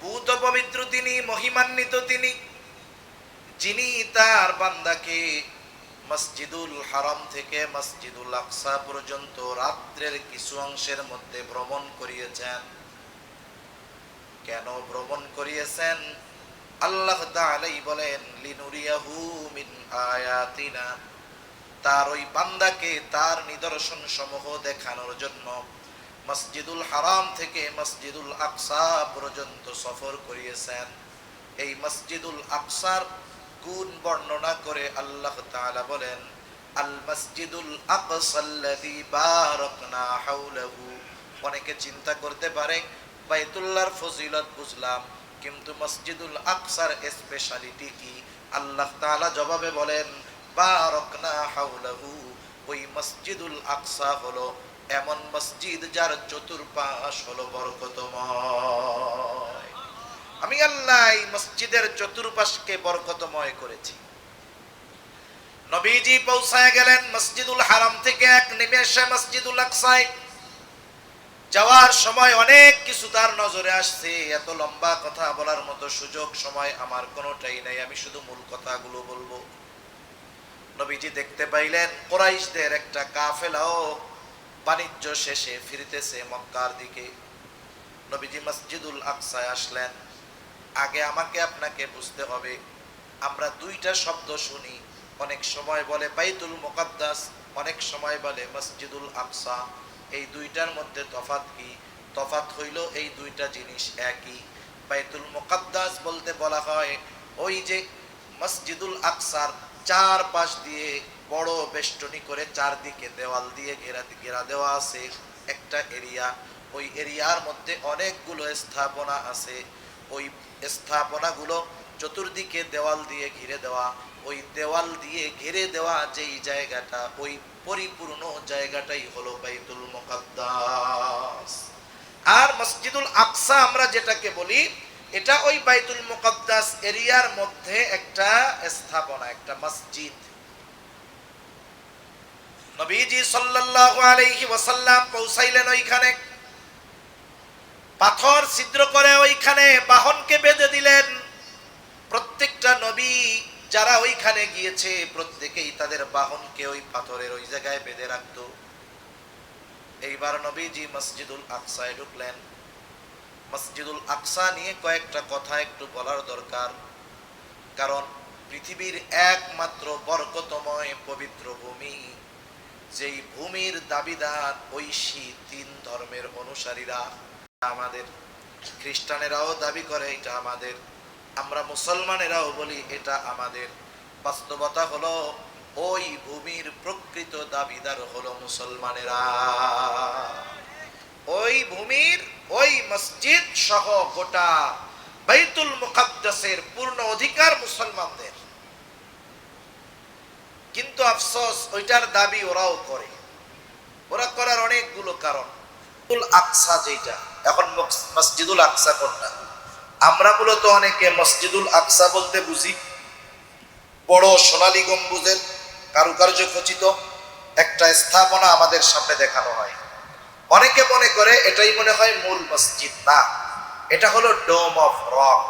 পূত পবিত্র তিনি, মহিমান্বিত তিনি, যিনি তার বান্দাকে মসজিদুল হারাম থেকে মসজিদুল আকসা পর্যন্ত রাত্রের কিছু অংশের মধ্যে ভ্রমণ করিয়েছেন। কেন ভ্রমণ করিয়েছেন? আল্লাহ তাআলাই বলেন, লিনুরিয়াহু মিন আয়াতিনা, তার ওই বান্দাকে তার নিদর্শন সমূহ দেখানোর জন্য মসজিদুল হারাম থেকে মসজিদুল আকসা পর্যন্ত সফর করিয়েছেন। এই মসজিদুল আকসার গুণ বর্ণনা করে আল্লাহ তাআলা বলেন, আল মসজিদুল আকসাল্লাযী বারাকনা হাওলাহু। অনেকে চিন্তা করতে পারে বাইতুল্লাহর ফজিলত বুঝলাম, কিন্তু মসজিদুল আকসার স্পেশালিটি কি? আল্লাহ তাআলা জবাবে বলেন, বারাকনা হাওলাহু, ওই মসজিদুল আকসা হলো এমন মসজিদ যার চতুর্পাশ হলো বরকতময়। আমি আল্লাহ এই মসজিদের চতুর্পাশকে বরকতময় করেছি। নবীজি পৌঁছায় গেলেন মসজিদুল হারাম থেকে এক নিমেষে মসজিদুল আকসায়। যাওয়ার সময় অনেক কিছু তার নজরে আসছে, এত লম্বা কথা বলার মতো সুযোগ সময় আমার কোনোটাই নাই, আমি শুধু মূল কথাগুলো বলবো। নবীজি দেখতে পাইলেন কুরাইশদের একটা কাফেলাও বাণিজ্য শেষে ফিরতেছে মক্কার দিকে। নবীজি মসজিদুল আকসায় আসলেন। আগে আমাকে আপনাকে বুঝতে হবে, আমরা দুইটা শব্দ শুনি, অনেক সময় বলে বাইতুল মুকাদ্দাস, অনেক সময় বলে মসজিদুল আকসা। এই দুইটার মধ্যে তফাৎ কি? তফাৎ হইল এই দুইটা জিনিস একই। বাইতুল মুকাদ্দাস বলতে বলা হয় ওই যে মসজিদুল আকসার চার পাশ দিয়ে বড় বেষ্টনী করে চারদিকে দেওয়াল দিয়ে ঘেরা দেওয়া আছে একটা এরিয়া। ওই এরিয়ার মধ্যে অনেকগুলো স্থাপনা আছে। ওই স্থাপনাগুলো চতুর্দিকে দেওয়াল দিয়ে ঘিরে দেওয়া। ওই দেওয়াল দিয়ে ঘিরে দেওয়া যেই জায়গাটা, ওই পরিপূর্ণ জায়গাটাই হলো বাইতুল মুকাদ্দাস। আর মসজিদুল আকসা আমরা যেটাকে বলি, এটা ওই বাইতুল মুকাদ্দাস এরিয়ার মধ্যে একটা স্থাপনা, একটা মসজিদ। নবীজি সাল্লাল্লাহু আলাইহি ওয়াসাল্লাম পৌঁছাইলেন ওইখানে, পাথর ছিদ্র করে ওইখানে বাহনকে বেঁধে দিলেন। প্রত্যেকটা নবী যারা ওইখানে গিয়েছে প্রত্যেকেই তাদের বাহনকে ওই পাথরের ওই জায়গায় বেঁধে রাখতো। এইবার নবীজি মসজিদুল আকসায় ঢুকলেন। মসজিদুল আকসা নিয়ে কয়েকটা কথা একটু বলার দরকার, কারণ পৃথিবীর একমাত্র বরকতময় পবিত্র ভূমি, যেই ভূমির দাবিদার ঐশী তিন ধর্মের অনুসারীরা। আমাদের খ্রিস্টানেরাও দাবি করে এটা আমাদের, আমরা মুসলমানেরাও বলি এটা আমাদের। বাস্তবতা হলো ওই ভূমির প্রকৃত দাবিদার হলো মুসলমানেরা। ওই ভূমির ওই মসজিদ সহ গোটা বাইতুল মুকাদ্দাসের পূর্ণ অধিকার মুসলমানদের। কিন্তু আফসোস ওইটার দাবি ওরাও করে। ওরা করার অনেকগুলো কারণ। আকসা যেটা এখন মসজিদুল আকসা কোনটা? আমরা মূলত অনেকে মসজিদুল আকসা বলতে বুঝি বড় সোনালী গম্বুজের কারুকার্য খচিত একটা স্থাপনা আমাদের সামনে দেখানো হয়। অনেকে মনে করে এটাই মনে হয় মূল মসজিদ। না, এটা হলো ডোম অফ রক।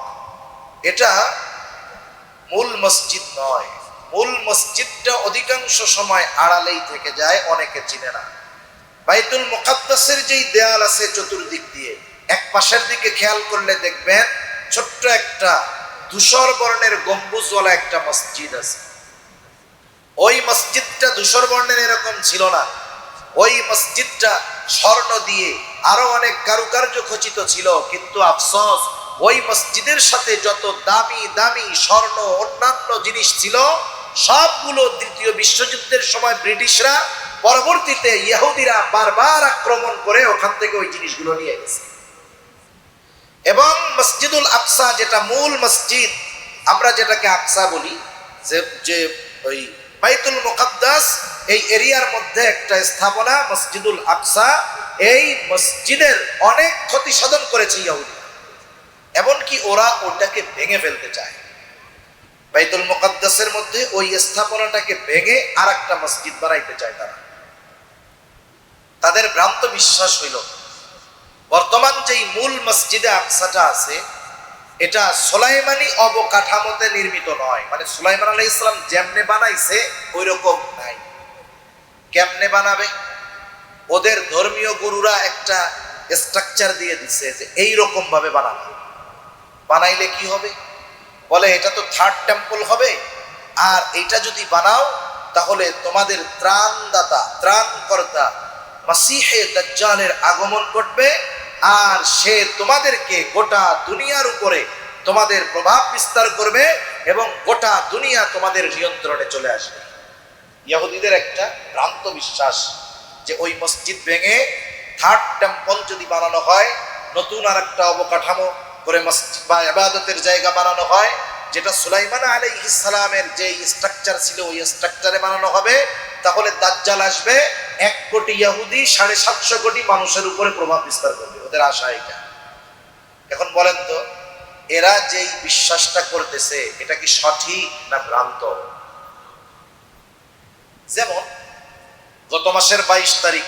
এটা মূল মসজিদ নয়। মূল মসজিদটা অধিকাংশ সময় আড়ালেই থেকে যায়, অনেকে চিনে না। বাইতুল মুকাদ্দাসের যেই দেয়াল আছে চতুর্দিক দিয়ে, এক পাশের দিকে খেয়াল করলে দেখবেন ছোট্ট একটা ধূসর বর্ণের গম্বুজওয়ালা একটা মসজিদ আছে। ওই মসজিদটা ধূসর বর্ণের এরকম ছিল না। ওই মসজিদটা স্বর্ণ দিয়ে আরো অনেক কারুকার্য খচিত ছিল। কিন্তু আফসোস, ওই মসজিদের সাথে যত দামি দামি স্বর্ণ অন্যান্য জিনিস ছিল, সবগুলো দ্বিতীয় বিশ্বযুদ্ধের সময় ব্রিটিশরা, পরবর্তীতে ইহুদিরা বারবার আক্রমণ করে ওখান থেকে ওই জিনিসগুলো নিয়ে গেছে। এবং মসজিদুল আকসা যেটা মূল মসজিদ, আমরা যেটাকে আকসা বলি, যে ওই বাইতুল মুকাদ্দাস এই এরিয়ার মধ্যে একটা স্থাপনা মসজিদুল আকসা। এই মসজিদের অনেক ক্ষতি সাধন করেছে ইহুদি, এমনকি ওরা ওটাকে ভেঙে ফেলতে চায়। বাইতুল মুকাদ্দাসের মধ্যে ওই স্থাপনাটাকে ভেঙে আর একটা মসজিদ বানাইতে চায় তারা। তাদের ভ্রান্ত বিশ্বাস হইল বর্তমান যেই মূল মসজিদে আকসাটা আছে, এটা সুলাইমানি অবকাঠামোতে নির্মিত নয়, মানে সুলাইমান আলাইহিস সালাম যেমনে বানাইছে ওই রকম নাই। কেমনে বানাবে? ওদের ধর্মীয় গুরুরা একটা স্ট্রাকচার দিয়ে দিছে যে এই রকম ভাবে বানাবে। বানাইলে কি হবে? বলে এটা তো থার্ড টেম্পল হবে, আর এটা যদি বানাও তাহলে তোমাদের ত্রাণদাতা ত্রাণকর্তা মাসিহে দাজ্জালের আগমন ঘটবে, আর সে তোমাদেরকে গোটা দুনিয়ার উপরে তোমাদের প্রভাব বিস্তার করবে এবং গোটা দুনিয়া তোমাদের নিয়ন্ত্রণে চলে আসবে। ইহুদিদের একটা ভ্রান্ত বিশ্বাস যে ওই মসজিদ ভেঙে থার্ড টেম্পল যদি বানানো হয়, নতুন আর একটা অবকাঠামো করে মসজিদ বা ইবাদতের জায়গা বানানো হয়, যেটা সুলাইমান আলাইহিস সালামের যে স্ট্রাকচার ছিল ওই স্ট্রাকচারে বানানো হবে, তাহলে দাজ্জাল আসবে 1 কোটি ইহুদি 750 কোটি মানুষের উপরে প্রভাব বিস্তার করবে। ওদের আশা এটা। এখন বলেন তো, এরা যেই বিশ্বাসটা করতেছে এটা কি সঠিক না ভ্রান্ত? যেমন গত মাসের 22 তারিখ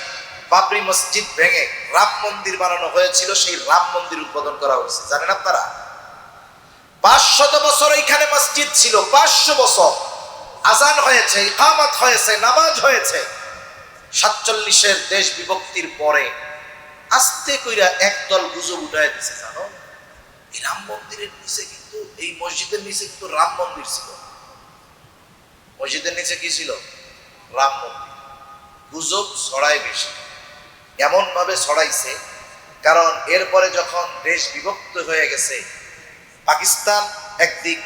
বাবরি মসজিদ ভেঙে রাম মন্দির বানানো হয়েছিল, সেই রাম মন্দির উদ্বোধন করা হয়েছে। জানেন আপনারা 500 বছর এইখানে মসজিদ ছিল, 500 বছর আজান হয়েছে, ইকামত হয়েছে, নামাজ হয়েছে। 47-এর দেশ বিভক্তির পরে আস্তে কইরা একদল গুজব উঠায় দিছে। জানো, এই রাম মন্দিরের নিচে কিন্তু, এই মসজিদের নিচে কিন্তু রাম মন্দির ছিল। মসজিদের নিচে কি ছিল? রাম মন্দির। গুজব ছড়ায় বেশি, এমন ভাবে ছড়াইছে কারণ এরপরে যখন দেশ বিভক্ত হয়ে গেছে, পাকিস্তান একদিক,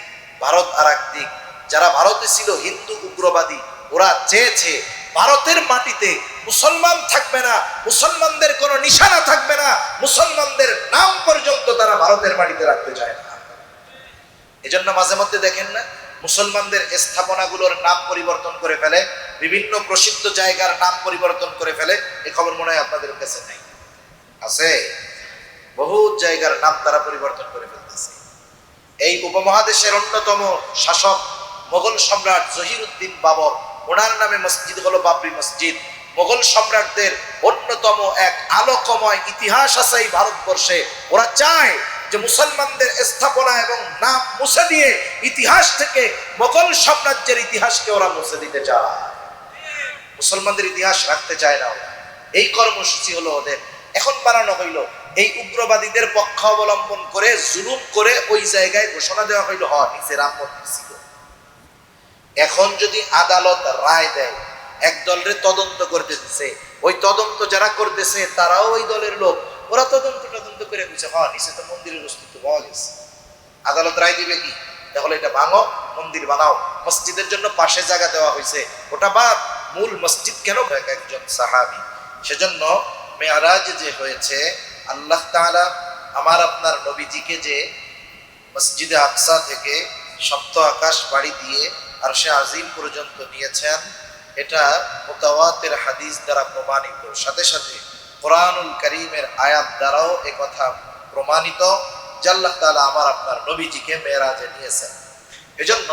ভারত আর একদিক, যারা ভারতে ছিল হিন্দু উগ্রবাদী, ওরা চেয়েছে ভারতের মাটিতে মুসলমান থাকবে না, মুসলমানদের কোনো নিশানা থাকবে না, মুসলমানদের নাম পর্যন্ত তারা ভারতের মাটিতে রাখতে চায় না। এজন্য মাঝে মধ্যে দেখেন না, মুসলমানদের স্থাপনাগুলোর নাম পরিবর্তন করে ফেলে, বিভিন্ন প্রসিদ্ধ জায়গার নাম পরিবর্তন করে ফেলে। এই খবর মনে হয় আপনাদের কাছে নাই? আছে, বহু জায়গার নাম তারা পরিবর্তন করে ফেলতেছে। এই উপমহাদেশের অন্যতম শাসক মোগল সম্রাট জহিরুদ্দিন বাবর, ওনার নামে মসজিদ হলো বাবরি মসজিদ। মোগল সম্রাটদের অন্যতম এক আলোকময় ইতিহাস আছে এই ভারতবর্ষে। ওরা চায় যে মুসলমানদের স্থাপনা এবং নাম মুছে দিয়ে ইতিহাস থেকে মোগল সাম্রাজ্যের ইতিহাসকে ওরা মুছে দিতে চায়, মুসলমানদের ইতিহাস রাখতে চায় না ওরা। এই কর্মসূচি হলো ওদের। এখন বানানো হইল এই উগ্রবাদীদের পক্ষ অবলম্বন করে, জুলুম করে ওই জায়গায় ঘোষণা দেওয়া হইল নিচে রাম মন্দির ছিল। এখন যদি আদালত রায় দেয়, এক দলের তদন্ত করতে দিচ্ছে, ওই তদন্ত যারা করতেছে তারাও ওই দলের লোক, ওরা তদন্ত করে বুঝে নিচে তো মন্দিরের অস্তিত্ব পাওয়া গেছে। আদালত রায় দিবে কি, তাহলে এটা ভাঙো, মন্দির বানাও। মসজিদের জন্য পাশে জায়গা দেওয়া হয়েছে, ওটা বাদ, মূল মসজিদ কেন? একজন সাহাবী। সেজন্য মেরাজ যে হয়েছে, আল্লাহ তাআলা আমার আপনার নবীজিকে যে মসজিদে আকসা থেকে সপ্ত আকাশ বাড়ি দিয়ে আরশে আজিম পর্যন্ত নিয়েছেন, এটা মুতাওয়াতির হাদিস দ্বারা প্রমাণিত, সাথে সাথে কোরআনুল কারীমের আয়াত দ্বারাও একথা প্রমাণিত যে আল্লাহ তাআলা আমার আপনার নবীজিকে মেরাজে নিয়েছেন। এজন্য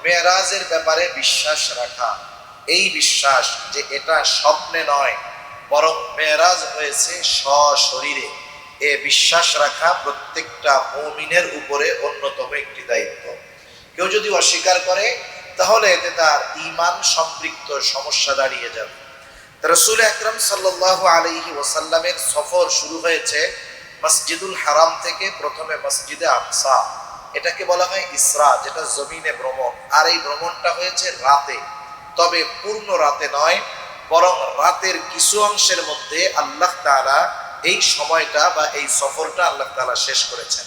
মেরাজের ব্যাপারে বিশ্বাস রাখা, এই বিশ্বাস যে এটা স্বপ্নে নয় বরং মেরাজ হয়েছে সশরীরে, এ বিশ্বাস রাখা প্রত্যেকটা মুমিনের উপরে অন্যতম একটি দায়িত্ব। কেউ যদি অস্বীকার করে তাহলে এতে তার ঈমান সম্পৃক্ত সমস্যা দাঁড়িয়ে যাবে। রাসূল আকরাম সাল্লাল্লাহু আলাইহি ওয়াসাল্লামের সফর শুরু হয়েছে মসজিদুল হারাম থেকে, প্রথমে মসজিদে আকসা। এটাকে বলা হয় ইসরা, যেটা জমিনে ভ্রমণ। আর এই ভ্রমণটা হয়েছে রাতে, তবে পূর্ণ রাতে নয়, বরং রাতের কিছু অংশের মধ্যে আল্লাহ তাআলা এই সময়টা বা এই সফরটা আল্লাহ তাআলা শেষ করেছেন।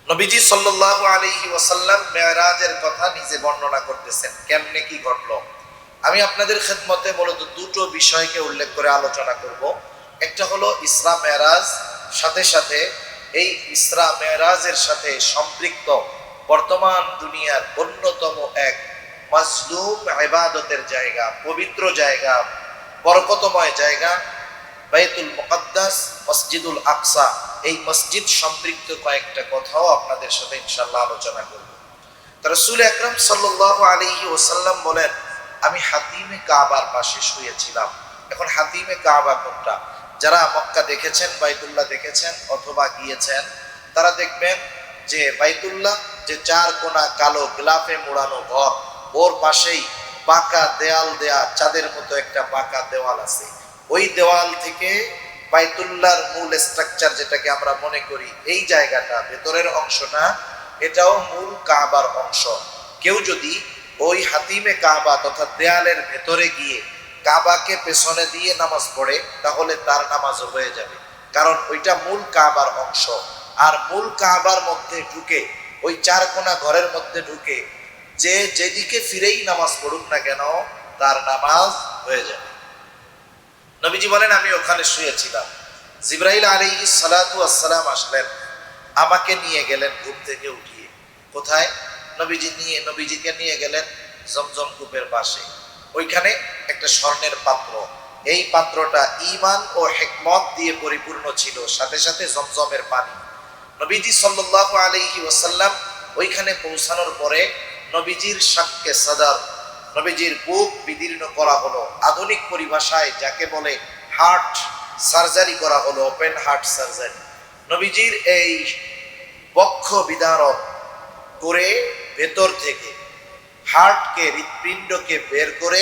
নবীজি সাল্লাল্লাহু আলাইহি ওয়াসাল্লাম মেরাজের কথা নিজে বর্ণনা করতেছেন, কেমনে কি ঘটলো। আমি আপনাদের খেদমতে মূলত দুটো বিষয়কে উল্লেখ করে আলোচনা করব। একটা হলো ইসরা মেরাজ, সাথে সাথে এই ইসরা মেরাজের সাথে সম্পৃক্ত বর্তমান দুনিয়ার অন্যতম এক মাজলুম ইবাদতের জায়গা, পবিত্র জায়গা, বরকতময় জায়গা বাইতুল মুকাদ্দাস, মসজিদুল আকসা, এই মসজিদ সম্পৃক্ত কয়েকটা কথাও আপনাদের সাথে ইনশাআল্লাহ আলোচনা করব। রাসূল আকরাম সাল্লাল্লাহু আলাইহি ওয়াসাল্লাম বলেন, আমি হাতিমে কাবার পাশে শুয়েছিলাম। এখন হাতিমে কাবা কোনটা? যারা মক্কা দেখেছেন, বাইতুল্লাহ দেখেছেন অথবা গিয়েছেন, তারা দেখবেন যে বাইতুল্লাহ যে চার কোনা কালো গ্লাফে মোড়ানো ঘর, ওর পাশেই বাঁকা দেয়াল দেয়া, চাঁদের মতো একটা বাঁকা দেওয়াল আছে। ওই দেওয়াল থেকে বাইতুল্লাহর মূল স্ট্রাকচার যেটাকে আমরা মনে করি, এই জায়গাটা ভেতরের অংশটা, এটাও মূল কাবার অংশ। কেউ যদি ওই হাতিমে কাবা তথা দেয়ালের ভেতরে গিয়ে কাবাকে পেছনে দিয়ে নামাজ পড়ে, তাহলে তার নামাজও হয়ে যাবে, কারণ ওইটা মূল কাবার অংশ। আর মূল কাবার মধ্যে ঢুকে, ওই চার কোনা ঘরের মধ্যে ঢুকে যে যেদিকে ফিরেই নামাজ পড়ুক না কেন, তার নামাজ হয়ে যাবে। নবীজি বলেন, আমি ওখানে শুয়েছিলাম, জিবরাইল আলাইহিস সালাতু ওয়াস সালাম আসলেন, আমাকে নিয়ে গেলেন ঘুম থেকে উঠিয়ে। কোথায়? নবীজিকে নিয়ে গেলেন জমজম কূপের পাশে। ওইখানে একটা স্বর্ণের পাত্র, এই পাত্রটা ঈমান ও হিকমত দিয়ে পরিপূর্ণ ছিল, সাথে সাথে জমজমের পানি। নবীজি সাল্লাল্লাহু আলাইহি ওয়াসাল্লাম ওইখানে পৌঁছানোর পরে নবীজির শাক্কে সাদার, নবীজির বুক বিদীর্ণ করা হলো। আধুনিক পরিভাষায় যাকে বলে হার্ট সার্জারি করা হলো, ওপেন হার্ট সার্জারি। নবীজির এই বক্ষ বিদারণ করে ভেতর থেকে হার্টকে, হৃৎপিণ্ডকে বের করে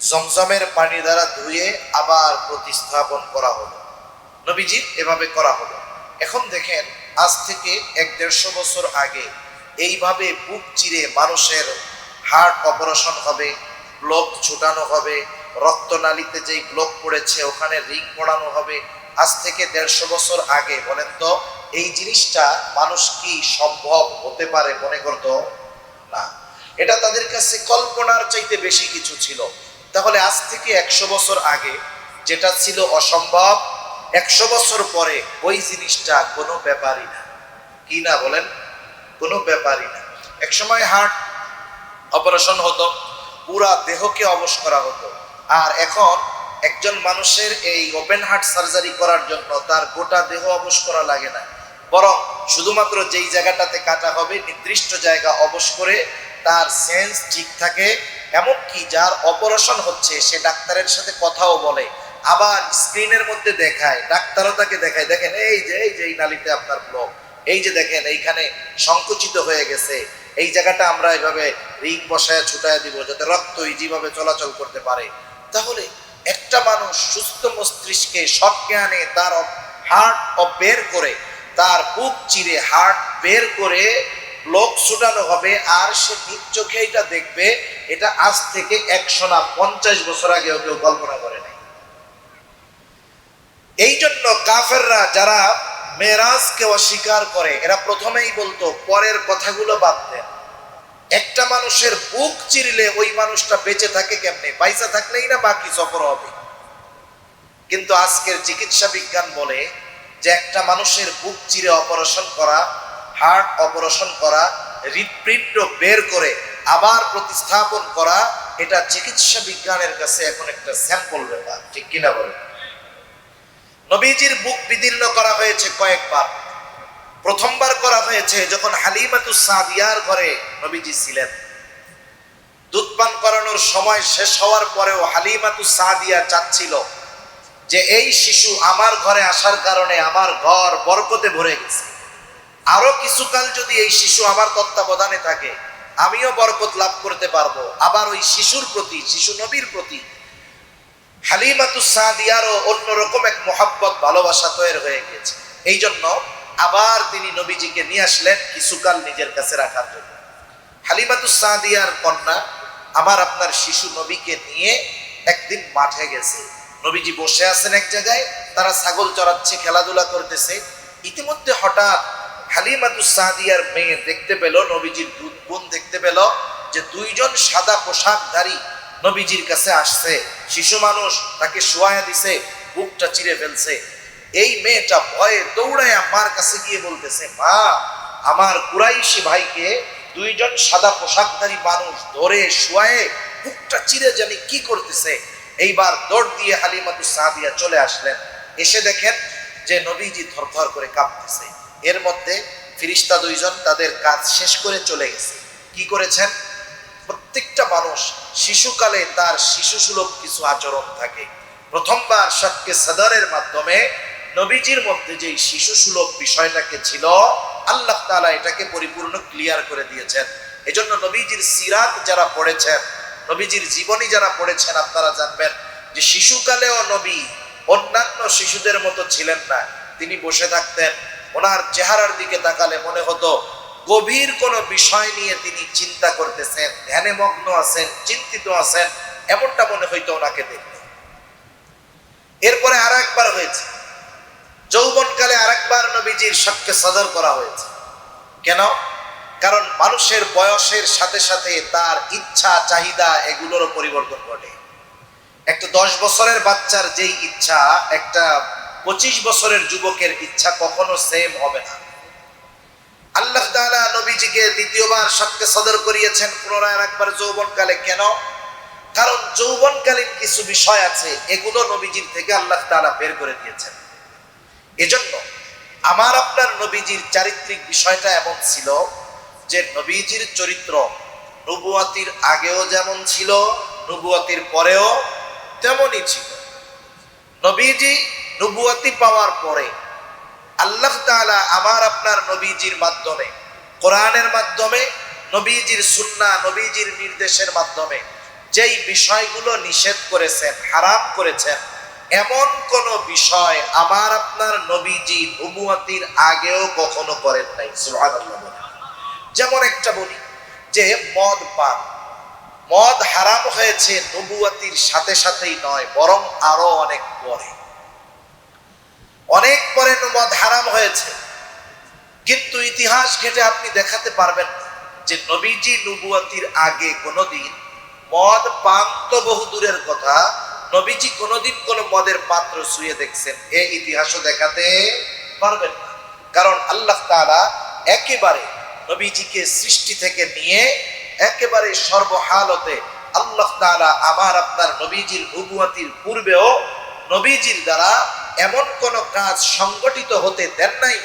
জমজমের পানি দ্বারা ধুয়ে আবার প্রতিস্থাপন করা হলো। নবীজির এভাবে করা হলো। এখন দেখেন, আজ থেকে 100-150 বছর আগে এইভাবে বুক চিরে মানুষের হার্ট অপারেশন হবে, ব্লক ছুটানো হবে, রক্তনালীতে যেই ব্লক পড়েছে ওখানে রিং পড়ানো হবে। আজ থেকে 150 বছর আগে বলেন তো, এই জিনিসটা মানুষ কি সম্ভব হতে পারে মনে করতো না। এটা তাদের কাছে কল্পনার চাইতে বেশি কিছু ছিল। তাহলে আজ থেকে 100 বছর আগে যেটা ছিল অসম্ভব, 100 বছর পরে ওই জিনিসটা কোনো ব্যাপারই না। কি না বলেন? কোনো ব্যাপারই না। একসময় হার্ট অপারেশন হতো, পুরা দেহকে অবশ করা হতো। আর এখন একজন মানুষের এই ওপেন হার্ট সার্জারি করার জন্য তার গোটা দেহ অবশ করা লাগে না, বরং শুধুমাত্র যেই জায়গাটাতে কাটা হবে নির্দিষ্ট জায়গা অবশ করে তার সেন্স ঠিক থাকে। এমনকি যার অপারেশন হচ্ছে সে ডাক্তারের সাথে কথাও বলে, আবার স্ক্রিনের মধ্যে দেখায়, ডাক্তারও তাকে দেখায়, দেখেন এই যে এই নালীতে আপনার ব্লক, এই যে দেখেন এইখানে সংকুচিত হয়ে গেছে, এই জায়গাটা আমরা এইভাবে রিং বসায় ছুটায় দিব যাতে রক্ত ইজিভাবে চলাচল করতে পারে। তাহলে একটা মানুষ সুস্থ মস্তিষ্কে সজ্ঞানে তার হার্ট বের করে, তার বুক চিরে হার্ট বের করে ব্লক ছুটানো হবে, আর সে নিজ চোখে এটা দেখবে। এটা আজ থেকে 100 না 50 বছর আগেও কেউ কল্পনা করে নাই। এই জন্য কাফেররা যারা মেরাজকে অস্বীকার করে, এরা প্রথমেই বলতো পরের কথাগুলো বাদ দেন। একটা মানুষের বুক চিরলে ওই মানুষটা বেঁচে থাকে কেমনে? পয়সা থাকলেই না বাকি সফর হবে। কিন্তু আজকের চিকিৎসা বিজ্ঞান বলে যে একটা মানুষের বুক চিরে অপারেশন করা, হার্ট অপারেশন করা, হৃৎপিণ্ড বের করে আবার প্রতিস্থাপন করা, এটা চিকিৎসা বিজ্ঞানের কাছে এখন একটা স্যাম্পল ব্যাপার। ঠিক কিনা বলেন? নবীজির বুক বিদীর্ণ করা হয়েছে কয়েকবার। প্রথমবার করা হয়েছে যখন হালিমাতুস সাদিয়ার ঘরে নবীজি ছিলেন। দুধ পান করানোর সময় শেষ হওয়ার পরেও হালিমাতুস সাদিয়া চাচ্ছিল যে এই শিশু আমার ঘরে আসার কারণে আমার ঘর বরকতে ভরে গেছে, আরো কিছুকাল যদি এই শিশু আমার তত্ত্বাবধানে থাকে আমিও বরকত লাভ করতে পারবো। আবার ওই শিশুর প্রতি, শিশু নবীর প্রতি হালিমাতুস সাদিয়ারও অন্যরকম এক মোহাব্বত, ভালোবাসা তৈরি হয়ে গিয়েছে। এই জন্য আবার তিনি নবীজিকে নিয়ে আসলেন কিছুকাল নিজের কাছে রাখার জন্য। হালিমাতুস সাদিয়ার কন্যা আমার আপনার শিশু নবীকে নিয়ে একদিন মাঠে গেছে। নবীজি বসে আছেন এক জায়গায়, তারা ছাগল চড়াচ্ছে, খেলাধুলা করতেছে। ইতিমধ্যে হঠাৎ হালিমাতুস সাদিয়ার মেয়ে দেখতে পেল, নবীজির দুধ বোন দেখতে পেল যে দুইজন সাদা পোশাকধারী নবীজির কাছে আসছে। শিশু মানুষ, তাকে শোয়ায়া দিছে, বুকটা চিরে ফেলছে। এই মেয়েটা ভয়ে দৌড়ায় মার কাছে গিয়ে বলতেছে, মা, আমার কুরাইশি ভাইকে দুইজন সাদা পোশাকধারী মানুষ ধরে শোয়ায়ে বুকটা চিরে জানি কি করতেছে। এইবার দৌড় দিয়ে হালিমাতুস সাদিয়া চলে আসলেন। এসে দেখেন যে নবীজি থরথর করে কাঁপতেছে। এর মধ্যে ফিরিস্তা দুইজন তাদের কাজ শেষ করে চলে গেছে। কি করেছেন? প্রত্যেকটা মানুষ শিশুকালে তার শিশু সুলভ কিছু আচরণ থাকে। প্রথমবার শাক্কে সাদারের মাধ্যমে নবীজির মধ্যে যে শিশু সুলভ বিষয়টাকে ছিল, আল্লাহ তাআলা এটাকে পরিপূর্ণ ক্লিয়ার করে দিয়েছেন। এজন্য নবীজির সিরাত যারা পড়েছেন, নবীজির জীবনী যারা পড়েছেন, আপনারা জানবেন যে শিশুকালেও নবী অন্যান্য শিশুদের মতো ছিলেন না। তিনি বসে থাকতেন, ওনার চেহারার দিকে তাকালে মনে হতো গভীর কোনো বিষয় নিয়ে তিনি চিন্তা করতেছেন, ধ্যানে মগ্ন আছেন, চিন্তিত আছেন, এমনটা মনে হইতো ওনাকে দেখতে। এরপরে আর একবার হয়েছে, যৌবনকালে আরেকবার নবীজির শক্কে সদর করা হয়েছে। কেন? কারণ মানুষের বয়সের সাথে সাথে তার ইচ্ছা চাহিদা এগুলোরও পরিবর্তন ঘটে। একটা 10 বছরের বাচ্চার যেই ইচ্ছা, একটা 25 বছরের যুবকের ইচ্ছা কখনো সেম হবে না। আল্লাহ তাআলা নবীজিকে দ্বিতীয়বার শক্কে সদর করিয়েছেন পুনরায় আরেকবার যৌবনকালে। কেন? কারণ যৌবনকালীন কিছু বিষয় আছে, এগুলো নবীজির থেকে আল্লাহ তাআলা বের করে দিয়েছেন। এজন্য আমার আপনার নবীজির চারিত্রিক বিষয়টা এমন ছিল যে নবীজির চরিত্র নবুয়াতির আগেও যেমন ছিল, নবুয়াতির পরেও তেমনই ছিল। নবীজি নবুয়াতি পাওয়ার পরে আল্লাহ তাআলা আমার আপনার নবীজির মাধ্যমে, কোরআনের মাধ্যমে, নবীজির সুন্নাহ, নবীজির নির্দেশের মাধ্যমে যেই বিষয়গুলো নিষেধ করেছেন, হারাম করেছেন, এমন কোন বিষয় আমার আপনার নবীজি নবুয়াতির আগেও কখনো করেন নাই। সুবহানাল্লাহ। যেমন একটা বলি যে মদ পান, মদ হারাম হয়েছে নবুয়াতির সাথে সাথেই নয়, বরং আরো অনেক পরে, অনেক পরে মদ হারাম হয়েছে। কিন্তু ইতিহাস ঘেটে আপনি দেখাতে পারবেন না যে নবীজি নবুয়াতির আগে কোনোদিন মদ পান তো বহু দূরের কথা, নবীজি কোনোদিন কোনো মদের পাত্র ছুঁয়ে দেখছেন, এই ইতিহাসও দেখাতে পারবেন না। কারণ আল্লাহ তাআলা একেবারে নবীজিকে সৃষ্টি থেকে নিয়ে একেবারে সর্বহালতে আল্লাহ তাআলা আমার আপনার নবীজির নবুয়াতির পূর্বেও নবীজির দ্বারা এমন কোন কাজ সংগঠিত হতে দেন নাই,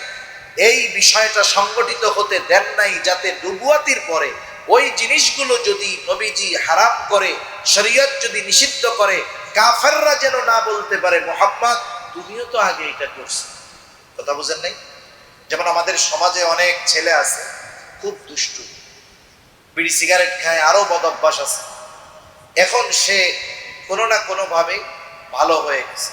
এই বিষয়টা সংগঠিত হতে দেন নাই যাতে নবুয়াতির পরে ওই জিনিসগুলো যদি নবীজি হারাম করে, শরীয়ত যদি নিষিদ্ধ করে, কাফেররা যেন না বলতে পারে মুহাম্মদ তুমিও তো আগে এটা করছো। কথা বুঝেন নাই? যেমন আমাদের সমাজে অনেক ছেলে আছে খুব দুষ্টু, বিড়ি সিগারেট খায়, আরো বদ অভ্যাস আছে। এখন সে কোনো না কোনো ভাবে ভালো হয়ে গেছে,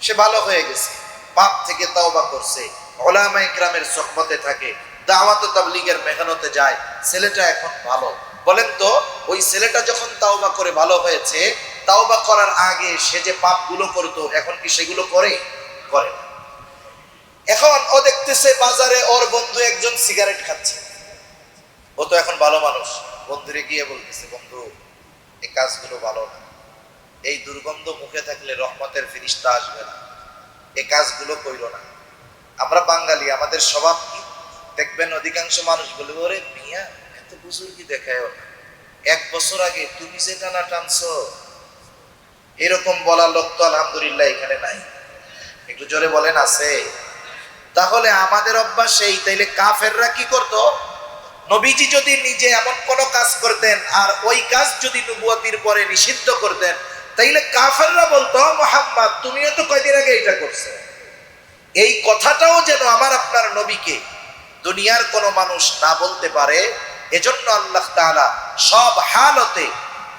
সে ভালো হয়ে গেছে, পাপ থেকে তওবা করছে, উলামা ইকরামের সুহবতে থাকে, দাওয়াত ও তাবলীগের মেহনতে যায়, ছেলেটা এখন ভালো। বলেন তো ওই ছেলেটা যখন তাওবা করে ভালো হয়েছে, তাওবা করার আগে সে যে পাপগুলো করতো এখন কি সেগুলো করে? করে না। এখন ও দেখতেছে বাজারে ওর বন্ধু একজন সিগারেট খাচ্ছে, ও তো এখন ভালো মানুষ, বন্ধুরে গিয়ে বলতেছে বন্ধু এই কাজগুলো ভালো না, এই দুর্গন্ধ মুখে থাকলে রহমতের ফেরেশতা আসবে না, এই কাজগুলো কইরো না। আমরা বাঙালি, আমাদের স্বভাব কি দেখবেন, অধিকাংশ মানুষ বলে ওরে মিয়া এত বুজুর্গি দেখায় না, 1 বছর আগে তুমি যে টানা টানছো, এরকম বলার লোক তো আলহামদুলিল্লাহ এখানে নাই। একটু জোরে বলেন আছে? তাহলে আমাদের অভ্যাস এই। তাইলে কাফেররা কি করতো? নবীজি যদি নিজে এমন কোন কাজ করতেন আর ওই কাজ যদি নবুয়াতির পরে নিষিদ্ধ করতেন, তাইলে কাফেররা বলতো মুহাম্মদ তুমিও তো কয়দিন আগে এটা করছো। এই কথাটাও যেন আমার আপনার নবীকে দুনিয়ার কোনো মানুষ না বলতে পারে, এজন্য আল্লাহ তাআলা সব হালতে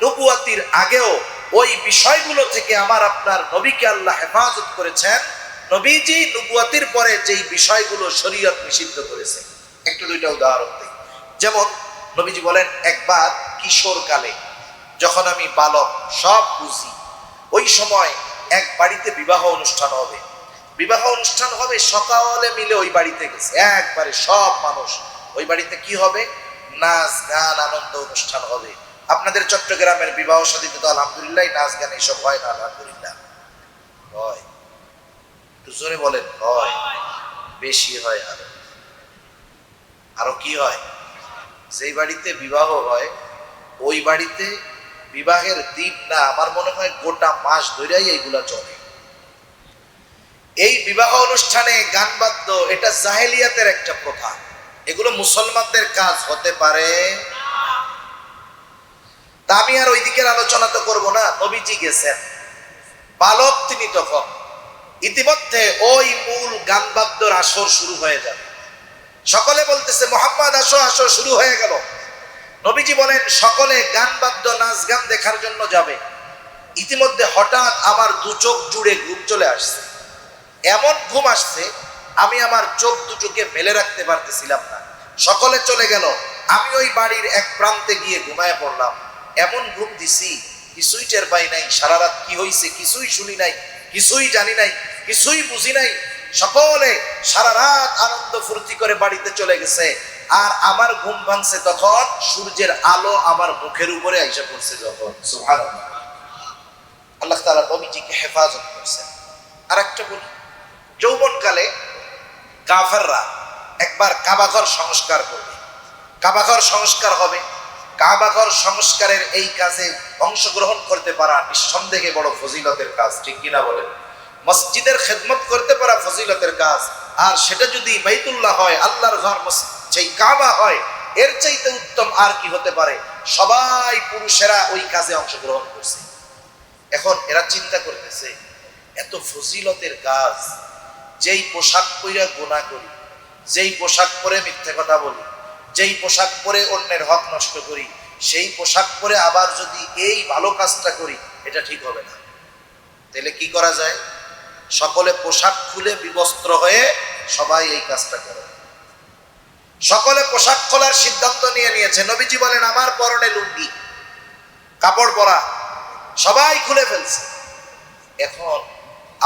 নবুয়াতির আগেও ওই বিষয়গুলো থেকে আমার আপনার নবীকে আল্লাহ হেফাজত করেছেন। নবীজি নবুয়াতির পরে যেই বিষয়গুলো শরীয়ত নিষিদ্ধ করেছে, একটু দুইটা উদাহরণ দিই। যেমন নবীজি বলেন একবার কিশোরকালে যখন আমি বালক, সব বুঝি, ওই সময় এক বাড়িতে বিবাহ অনুষ্ঠান হবে। বিবাহ অনুষ্ঠান হবে, সকালে মিলে ওই বাড়িতে গেছে, একবারে সব মানুষ ওই বাড়িতে কি হবে? নাচ গান আনন্দ অনুষ্ঠান হবে। আপনাদের চট্টগ্রামের বিবাহ শাদীতে তো আলহামদুলিল্লাহ নাচ গান এইসব হয় না? আলহামদুলিল্লাহ হয়। একটু জোরে বলেন। হয়, বেশি হয়। আরো কি হয়? যেই বাড়িতে বিবাহ হয় ওই বাড়িতে বিবাহের দিন না, আমার মনে হয় গোটা মাস ধরেই এইগুলা চলে। এই বিবাহ অনুষ্ঠানে গান বাদ্য, এটা জাহেলিয়াতের একটা প্রথা, এগুলো মুসলমানদের কাজ হতে পারে। তা আমি আর ওই দিকের আলোচনা তো করবো না। নবীজি গেছেন, বালক তিনি তখন, ইতিমধ্যে ওই মূল গান বাদ্যর আসর শুরু হয়ে যাবে। সকলে বলতেছে মোহাম্মদ আসো আসো, শুরু হয়ে গেল। নবীজি বলেন সকলে গান বাদ্য নাচ গান দেখার জন্য যাবে। ইতিমধ্যে হঠাৎ আমার দু চোখ জুড়ে ঘুম চলে আসছে। এমন ঘুম আসছে আমি আমার চোখ দুটোকে মেলে রাখতে পারতেছিলাম না। সকলে চলে গেল, আমি ওই বাড়ির এক প্রান্তে গিয়ে ঘুমায় পড়লাম। এমন ঘুম দিছি কিছুই টের পাই নাই। সারা রাত কি হয়েছে কিছুই শুনি নাই, কিছুই জানি নাই, কিছুই বুঝি নাই। সকলে সারা রাত আনন্দ ফুর্তি করে বাড়িতে চলে গেছে। আর আমার ঘুম ভাঙছে তখন সূর্যের আলো আমার মুখের উপরে আইসা পড়ছে যখন। সুবহানাল্লাহ, আল্লাহ তাআলা নবীজিকে হেফাজত করছেন। আর একটা বলি, যৌবনকালে কাফেররা একবার কাবাঘর সংস্কার করবে, কাবাঘর সংস্কার হবে। কাবাঘর সংস্কারের এই কাজে অংশগ্রহণ করতে পারা নিঃসন্দেহে বড় ফজিলতের কাজ, ঠিক কিনা বলেন? মসজিদের খেদমত করতে পারা ফজিলতের কাজ, আর সেটা যদি বাইতুল্লাহ হয়, আল্লাহর ঘর, সেই কাবা হয়, এর চাইতে উত্তম আর কি হতে পারে? সবাই পুরুষেরা ওই কাজে অংশগ্রহণ করছে। এখন এরা চিন্তা করতেছে এত ফজিলতের কাজ, যেই পোশাক পরে গুনাহ করি, যেই পোশাক পরে মিথ্যে কথা বলি, যেই পোশাক পরে অন্যের হক নষ্ট করি, সেই পোশাক পরে আবার যদি এই ভালো কাজটা করি, এটা ঠিক হবে না। তাহলে কি করা যায়? সকলে পোশাক খুলে বিবস্ত্র হয়ে সবাই এই কাজটা করে। সকলে পোশাক খোলার সিদ্ধান্ত নিয়ে নিয়েছে। নবীজি বলেন আমার পরনে লুঙ্গি, কাপড় পরা, সবাই খুলে ফেলছে। এখন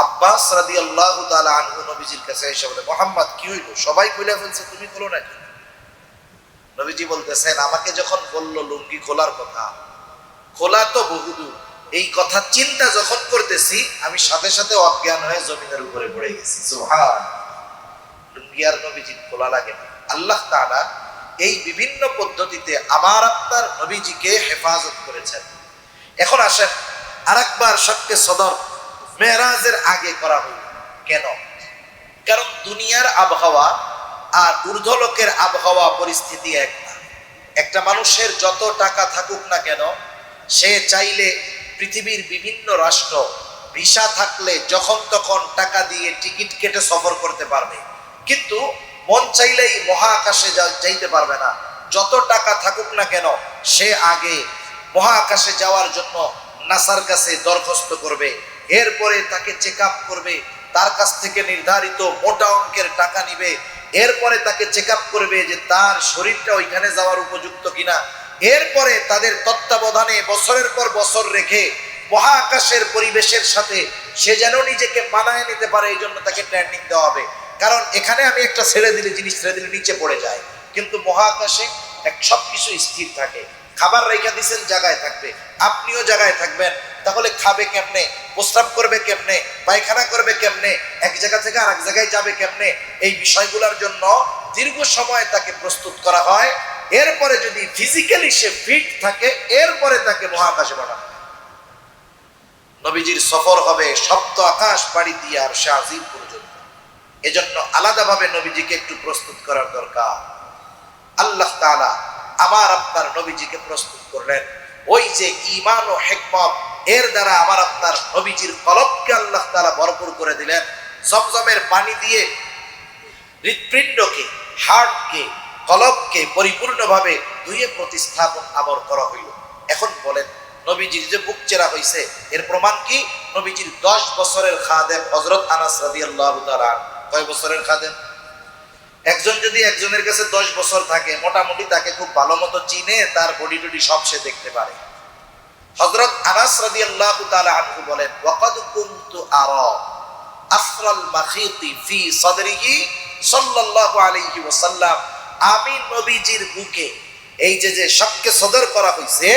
আব্বাস রাদিয়াল্লাহু তাআলা আনহু নবীজির কাছে এসে বলে, মুহাম্মদ কি হইল? সবাই খুলে ফেলছে, তুমি খোলো নাকি? নবীজি বলতেছেন আমাকে যখন বলল লুঙ্গি খোলার কথা, খোলা তো বহুদূর, এই কথা চিন্তা যখন করতেছি আমি সাথে সাথে অজ্ঞান হয়ে জমিনের উপরে পড়ে গেছি। সুবহান, লুঙ্গি আর নবীজির খোলা লাগে না। আল্লাহ তাআলা এই বিভিন্ন পদ্ধতিতে আমার আপনার নবীজিকে হেফাজত করেছেন। এখন আসেন আরেকবার শক্কে সদর মেরাজের আগে করা হইল কেন? কারণ দুনিয়ার আবহাওয়া আর ঊর্ধ্বলোকের আবহাওয়া পরিস্থিতি এক না। একটা মানুষের যত টাকা থাকুক না কেন, সে চাইলে পৃথিবীর বিভিন্ন রাষ্ট্র ভিসা থাকলে যখন তখন টাকা দিয়ে টিকিট কেটে সফর করতে পারবে, কিন্তু মন চাইলেই মহাকাশে যাইতে পারবে না। যত টাকা থাকুক না কেন, সে আগে মহাকাশে যাওয়ার জন্য নাসার কাছে দরখাস্ত করবে, এরপরে তাকে চেক আপ করবে, তার কাছ থেকে নির্ধারিত মোটা অঙ্কের টাকা নিবে, এরপরে তাকে চেক আপ করবে যে তার শরীরটা ওইখানে যাওয়ার উপযুক্ত কিনা, এরপরে তাদের তত্ত্বাবধানে বছরের পর বছর রেখে মহাকাশের পরিবেশের সাথে সে যেন নিজেকে মানায় নিতে পারে, এই জন্য তাকে ট্রেনিং দেওয়া হবে। কারণ এখানে আমি একটা ছেড়ে দিলে, জিনিস ছেড়ে দিলে নিচে পড়ে যায়, কিন্তু মহাকাশে সবকিছু স্থির থাকে। খাবার রেখে দিচ্ছেন, জায়গায় থাকবে, আপনিও জায়গায় থাকবেন। তাহলে খাবে কেমনে, প্রস্রাব করবে কেমনে, পায়খানা করবে কেমনে, এক জায়গা থেকে আরেক জায়গায় যাবে কেমনে, এই বিষয়গুলোর জন্য দীর্ঘ সময় তাকে প্রস্তুত করা হয়। এরপরে যদি ফিজিক্যালি সে ফিট থাকে, এরপরে তাকে মহাকাশে পাঠানো। নবীজির সফর হবে সপ্ত আকাশ পাড়ি দিয়ে আর সে আজিম পর্যন্ত। এজন্য আলাদাভাবে নবীজিকে একটু প্রস্তুত করার দরকার। আল্লাহ তাআলা আমার আপনার নবীজিকে প্রস্তুত করলেন। ওই যে ঈমান ও হিকমত, এর দ্বারা আমার আপনার নবীজির কলবকে আল্লাহ তাআলা ভরপুর করে দিলেন। জমজমের পানি দিয়ে হৃৎপিণ্ডকে, হার্টকে, কলবকে পরিপূর্ণভাবে ধুয়ে প্রতিস্থাপন আবার করা হইল। এখন বলেন, নবীজির যে বুক চেরা হয়েছে এর প্রমাণ কি? নবীজির 10 বছরের খাদেম হযরত আনাস রাদিয়াল্লাহু তাআলা। কয় বছরের খাদেম? একজন যদি একজনের কাছে 10 বছর থাকে, মোটামুটি তাকে খুব ভালো মতো চিনে, তার বডি টডি সব সে দেখতে পারে। হযরত আনাস রাদিয়াল্লাহু তাআলা আনহু বলেন, ওয়াকাদ কুনতু আরা আসরাল মাখিতি ফি সাদরিহি সাল্লাল্লাহু আলাইহি ওয়াসাল্লাম। আমি নবীজির বুকে এই যে শক্কে সদর করা হয়েছে,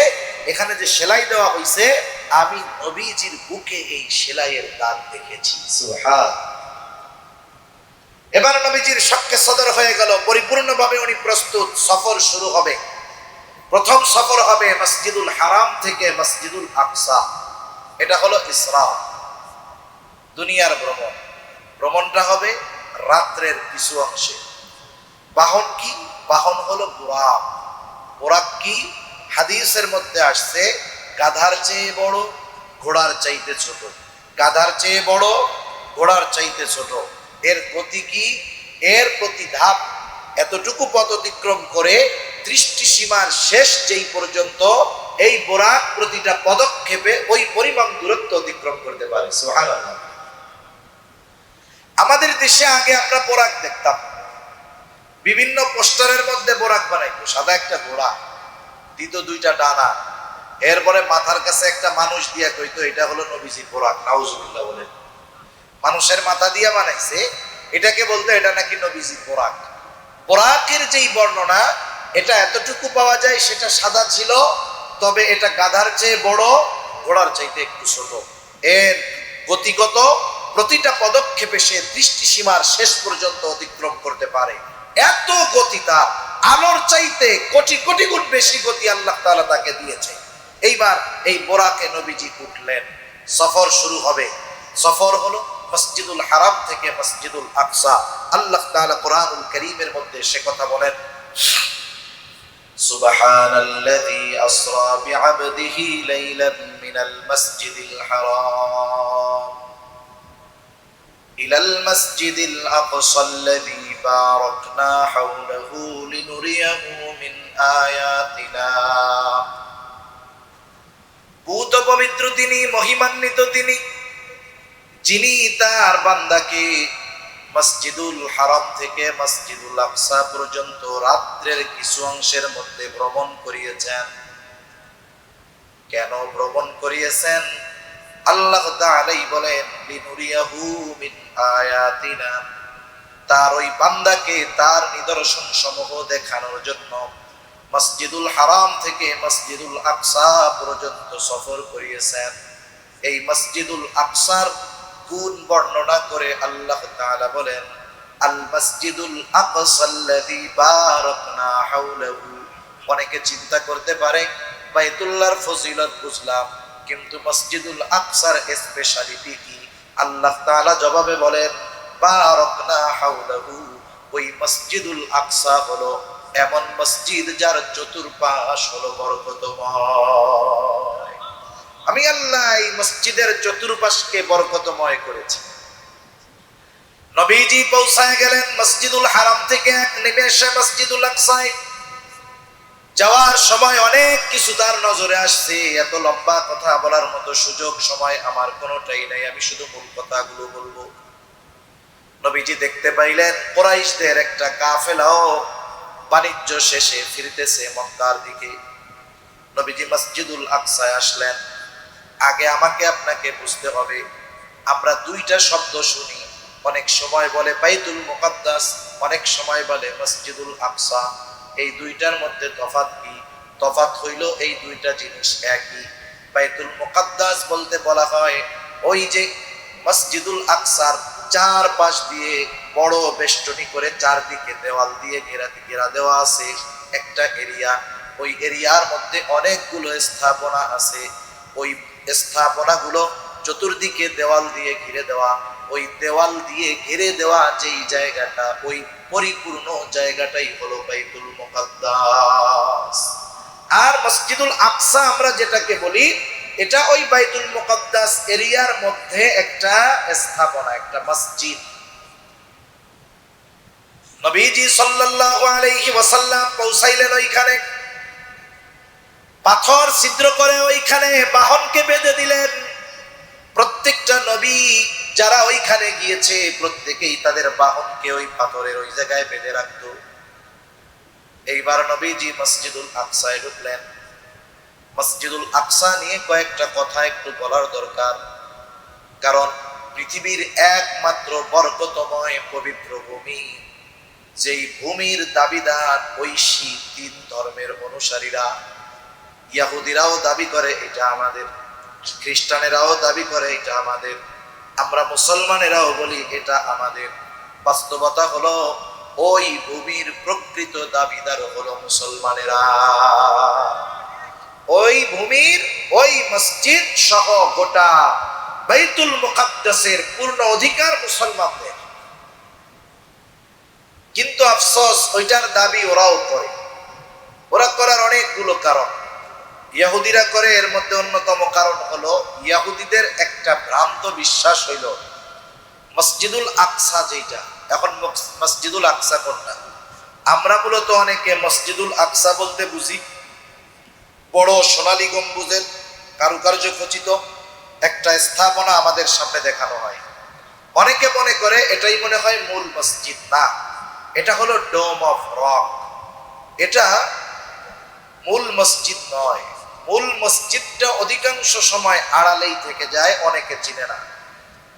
এখানে যে সেলাই দেওয়া হয়েছে, আমি নবীজির বুকে এই সেলাইয়ের দাগ দেখেছি। সুবহান। এবার নবীজির শক্কে সদর হয়ে গেল, পরিপূর্ণভাবে উনি প্রস্তুত। সফর শুরু হবে। প্রথম সফর হবে মসজিদুল হারাম থেকে মসজিদুল আকসা। এটা হলো ইসরা, দুনিয়ার ভ্রমণ। ভ্রমণটা হবে রাত্রের কিছু অংশে। বাহন কি? বাহন হলো বুরাক। বুরাক কি? হাদিসের মধ্যে আসছে গাধার চেয়ে বড়, ঘোড়ার চাইতে ছোট। গাধার চেয়ে বড়, ঘোড়ার চাইতে ছোট। এর গতি কি? এর প্রতি ধাপ এতটুকু পথ অতিক্রম করে দৃষ্টি সীমার শেষ যেই পর্যন্ত, এই বোরাক প্রতিটা পদক্ষেপে ওই পরিমাণ দূরত্ব অতিক্রম করতে পারে। সুবহানাল্লাহ। আমাদের দেশে আগে আমরা বোরাক দেখতাম, বিভিন্ন পোস্টারের মধ্যে বোরাক বানাইতো, সাদা একটা ঘোড়া, দিত দুইটা ডানা, এরপরে মাথার কাছে একটা মানুষ দিয়া কইতো এটা হলো নবীজির বোরাক। নাউজুবিল্লাহ বলে, মানুষের মাথা দিয়া বানাইছে, এটাকে বলতো এটা নাকি নবীজির বোরাক। বোরাকের যেই বর্ণনা, এটা এতটুকু পাওয়া যায়, সেটা সাদা ছিল, তবে এটা গাধার চেয়ে বড়, ঘোড়ার চাইতে একটু ছোট। এর গতিগত প্রতিটা পদক্ষেপে সে দৃষ্টি সীমার শেষ পর্যন্ত অতিক্রম করতে পারে। এত গতি তার, আলোর চাইতে কোটি কোটি গুণ বেশি গতি আল্লাহ তাআলা তাকে দিয়েছে। এইবার এই বোরাকে নবীজি উঠলেন, সফর শুরু হবে। সফর হলো মসজিদুল হারাম থেকে মসজিদুল আকসা। আল্লাহ তাআলা কোরআনুল কারীমের মধ্যে সে কথা বলেন, সুবহানাল্লাযী আসরা বিআবদিহি লাইলান মিনাল মাসজিদিল হারাম ইলাল মাসজিদিল আকসাল্লাযী বারাকনা হাওলাহু লিনুরিয়াহু মিন আয়াতিনা। পূত পবিত্র তিনি, মহিমান্বিত তিনি, যিনি তার বান্দাকে মসজিদুল হারাম থেকে মসজিদুল আকসা পর্যন্ত রাত্রের কিছু অংশের মধ্যে ভ্রমণ করিয়েছেন। কেন ভ্রমণ করিয়েছেন? আল্লাহ তাআলাই বলেন, লিনুরিয়াহু মিন আয়াতিনা, তার ওই বান্দাকে তার নিদর্শন সমূহ দেখানোর জন্য মসজিদুল হারাম থেকে মসজিদুল আকসা পর্যন্ত সফর করিয়েছেন। এই মসজিদুল আকসার গুণ বর্ণনা করে আল্লাহ তাআলা বলেন, আল মসজিদুল আকসাল্লাযী বারাকনা হাওলাহু। অনেকে চিন্তা করতে পারে বাইতুল্লাহর ফজিলত বুঝলাম, কিন্তু মসজিদুল আকসার স্পেশালিটি কি? আল্লাহ তাআলা জবাবে বলেন, বারাকনা হাওলাহু, ওই মসজিদুল আকসা হলো এমন মসজিদ যার চতুর্পাশ হলো বরকতময়। আমি আল্লাহ এই মসজিদের চতুর্পাশকে বরকতময় করেছি। নবীজি পৌঁছায় গেলেন মসজিদুল হারাম থেকে এক নিমেষে মসজিদুল আকসায়। যাওয়ার সময় অনেক কিছু তার নজরে আসছে, এত লম্বা কথা বলার মতো সুযোগ সময় আমার কোনোটাই নাই, আমি শুধু মূল কথাগুলো বলবো। নবীজি দেখতে পাইলেন কুরাইশদের একটা কাফেলাও বাণিজ্য শেষে ফিরতেছে মক্কার দিকে। নবীজি মসজিদুল আকসায় আসলেন। আগে আমাকে আপনাকে বুঝতে হবে, আমরা দুইটা শব্দ শুনি, অনেক সময় বলে বাইতুল মুকাদ্দাস, অনেক সময় বলে মসজিদুল আকসা। এই দুইটার মধ্যে তফাৎ কি? তফাৎ হইল এই দুইটা জিনিস একই। বাইতুল মুকাদ্দাস বলতে বলা হয় ওই যে মসজিদুল আকসার চারপাশ দিয়ে বড় বেষ্টনী করে চারদিকে দেওয়াল দিয়ে ঘেরা দেওয়া আছে একটা এরিয়া। ওই এরিয়ার মধ্যে অনেকগুলো স্থাপনা আছে। ওই স্থাপনাগুলো চতুর্দিকে দেওয়াল দিয়ে ঘিরে দেওয়া। ওই দেওয়াল দিয়ে ঘিরে দেওয়া যেই জায়গাটা, ওই পরিপূর্ণ জায়গাটাই হলো বাইতুল মুকাদ্দাস। আর মসজিদুল আকসা আমরা যেটাকে বলি, এটা ওই বাইতুল মুকাদ্দাস এরিয়ার মধ্যে একটা স্থাপনা, একটা মসজিদ। নবীজি সাল্লাল্লাহু আলাইহি ওয়াসাল্লাম পৌঁছাইলেন ওইখানে, পাথর ছিদ্র করে ওইখানে বাহনকে বেঁধে দিলেন। প্রত্যেকটা নবী যারা ওইখানে গিয়েছে প্রত্যেকেই তাদের বাহনকে ওই পাথরের ওই জায়গায় বেঁধে রাখত। এইবার নবীজি মসজিদুল আকসায় ঢুকলেন। মসজিদুল আকসা নিয়ে কয়েকটা কথা একটু বলার দরকার, কারণ পৃথিবীর একমাত্র বরকতময় পবিত্র ভূমি, যেই ভূমির দাবিদার ওই শিখ তিন ধর্মের অনুসারীরা। ইয়াহুদিরাও দাবি করে এটা আমাদের, খ্রিস্টানেরাও দাবি করে এটা আমাদের, আমরা মুসলমানেরাও বলি এটা আমাদের। বাস্তবতা হলো ওই ভূমির প্রকৃত দাবিদার হলো মুসলমানেরা। ওই ভূমির ওই মসজিদ সহ গোটা বাইতুল মুকাদ্দাসের পূর্ণ অধিকার মুসলমানদের। কিন্তু আফসোস, ওইটার দাবি ওরাও করে। ওরা করার অনেকগুলো কারণ ইহুদিরা করে। এর মধ্যে অন্যতম কারণ হলো ইহুদিদের একটা ভ্রান্ত বিশ্বাস হইল মসজিদুল আকসা যেটা, এখন মসজিদুল আকসা কোনটা? আমরা মূলত অনেকে মসজিদুল আকসা বলতে বুঝি বড় সোনালী গম্বুজের কারুকার্য খচিত একটা স্থাপনা আমাদের সামনে দেখানো হয়। অনেকে মনে করে এটাই মনে হয় মূল মসজিদ। না, এটা হলো ডোম অফ রক। এটা মূল মসজিদ নয়। মূল মসজিদটা অধিকাংশ সময় আড়ালেই থেকে যায়, অনেকে চিনে না।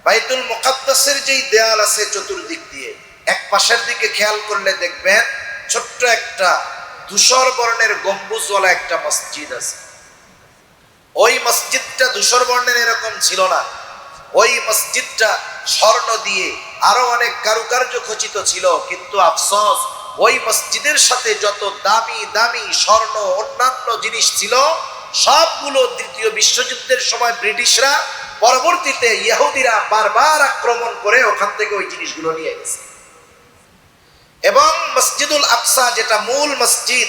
বাইতুল মুকাদ্দাসের যেই দেয়াল আছে চতুর্দিক দিয়ে, এক পাশের দিকে খেয়াল করলে দেখবেন ছোট্ট একটা ধূসর বর্ণের গম্বুজওয়ালা একটা মসজিদ আছে। ওই মসজিদটা ধূসর বর্ণের এরকম ছিল না। ওই মসজিদটা স্বর্ণ দিয়ে আরো অনেক কারুকার্য খচিত ছিল, কিন্তু আফসোস ওই মসজিদের সাথে যত দামি দামি স্বর্ণ অন্যান্য জিনিস ছিল সবগুলো দ্বিতীয় বিশ্বযুদ্ধের সময় ব্রিটিশরা, পরবর্তীতে ইহুদিরা বারবার আক্রমণ করে ওখান থেকে ওই জিনিসগুলো নিয়ে গেছে। এবং মসজিদুল আকসা যেটা মূল মসজিদ,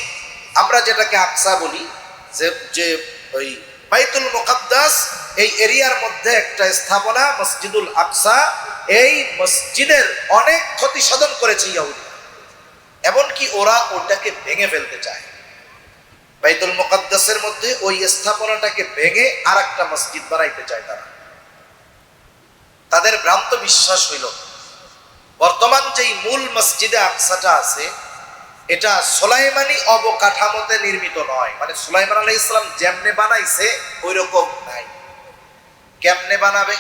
আমরা যেটাকে আকসা বলি, যে ওই বাইতুল মুকাদ্দাস এই এরিয়ার মধ্যে একটা স্থাপনা মসজিদুল আকসা, এই মসজিদের অনেক ক্ষতি সাধন করেছে ইহুদি। এমনকি ওরা ওটাকে ভেঙে ফেলতে চায়। বাইতুল মুকাদ্দাসের মধ্যে ওই স্থাপনাটাকে ভেঙে আর একটা মসজিদ বানাইতে চায় তারা। তাদের ভ্রান্ত বিশ্বাস হইল বর্তমান যেই মূল মসজিদে আকসাটা আছে এটা সুলাইমানি অবকাঠামোতে নির্মিত নয়। মানে সুলাইমান আলাইহিস সালাম যেমনে বানাইছে ওই রকম নাই। কেমনে বানাবে?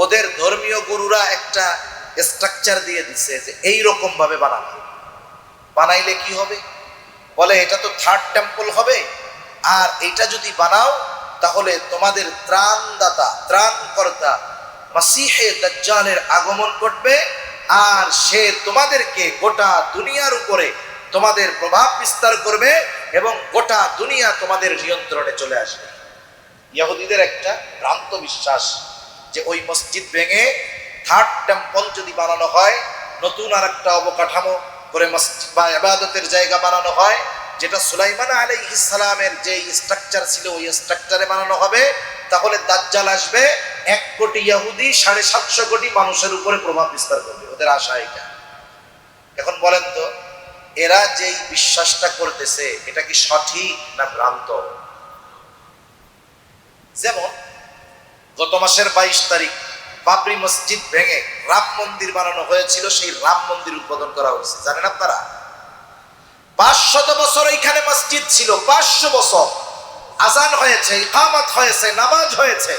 ওদের ধর্মীয় গুরুরা একটা স্ট্রাকচার দিয়ে দিছে যে এই রকম ভাবে বানাবে। বানাইলে কি হবে? বলে এটা তো থার্ড টেম্পল হবে, আর এটা যদি বানাও তাহলে তোমাদের ত্রাণদাতা ত্রাণকর্তা মাসিহে দাজ্জালের আগমন ঘটবে, আর সে তোমাদেরকে গোটা দুনিয়ার উপরে তোমাদের প্রভাব বিস্তার করবে এবং গোটা দুনিয়া তোমাদের নিয়ন্ত্রণে চলে আসবে। ইহুদিদের একটা ভ্রান্ত বিশ্বাস যে ওই মসজিদ ভেঙে থার্ড টেম্পল যদি বানানো হয়, নতুন আর একটা অবকাঠামো করে মসজিদ বা ইবাদতের জায়গা বানানো হয়, যেটা সুলাইমান আলাইহিস সালামের যে স্ট্রাকচার ছিল ওই স্ট্রাকচারে বানানো হবে, তাহলে দাজ্জাল আসবে 1 কোটি ইহুদি 750 কোটি মানুষের উপরে প্রভাব বিস্তার করবে। ওদের আশা এটা। এখন বলেন তো, এরা যেই বিশ্বাসটা করতেছে এটা কি সঠিক না ভ্রান্ত? যেমন গত মাসের 22 তারিখ বাবরি মসজিদ ভেঙে রাম মন্দির বানানো হয়েছিল, সেই রাম মন্দির উদ্বোধন করা হয়েছে। জানেন আপনারা 500 বছর এইখানে মসজিদ ছিল। 500 বছর আজান হয়েছে, ইকামত হয়েছে, নামাজ হয়েছে।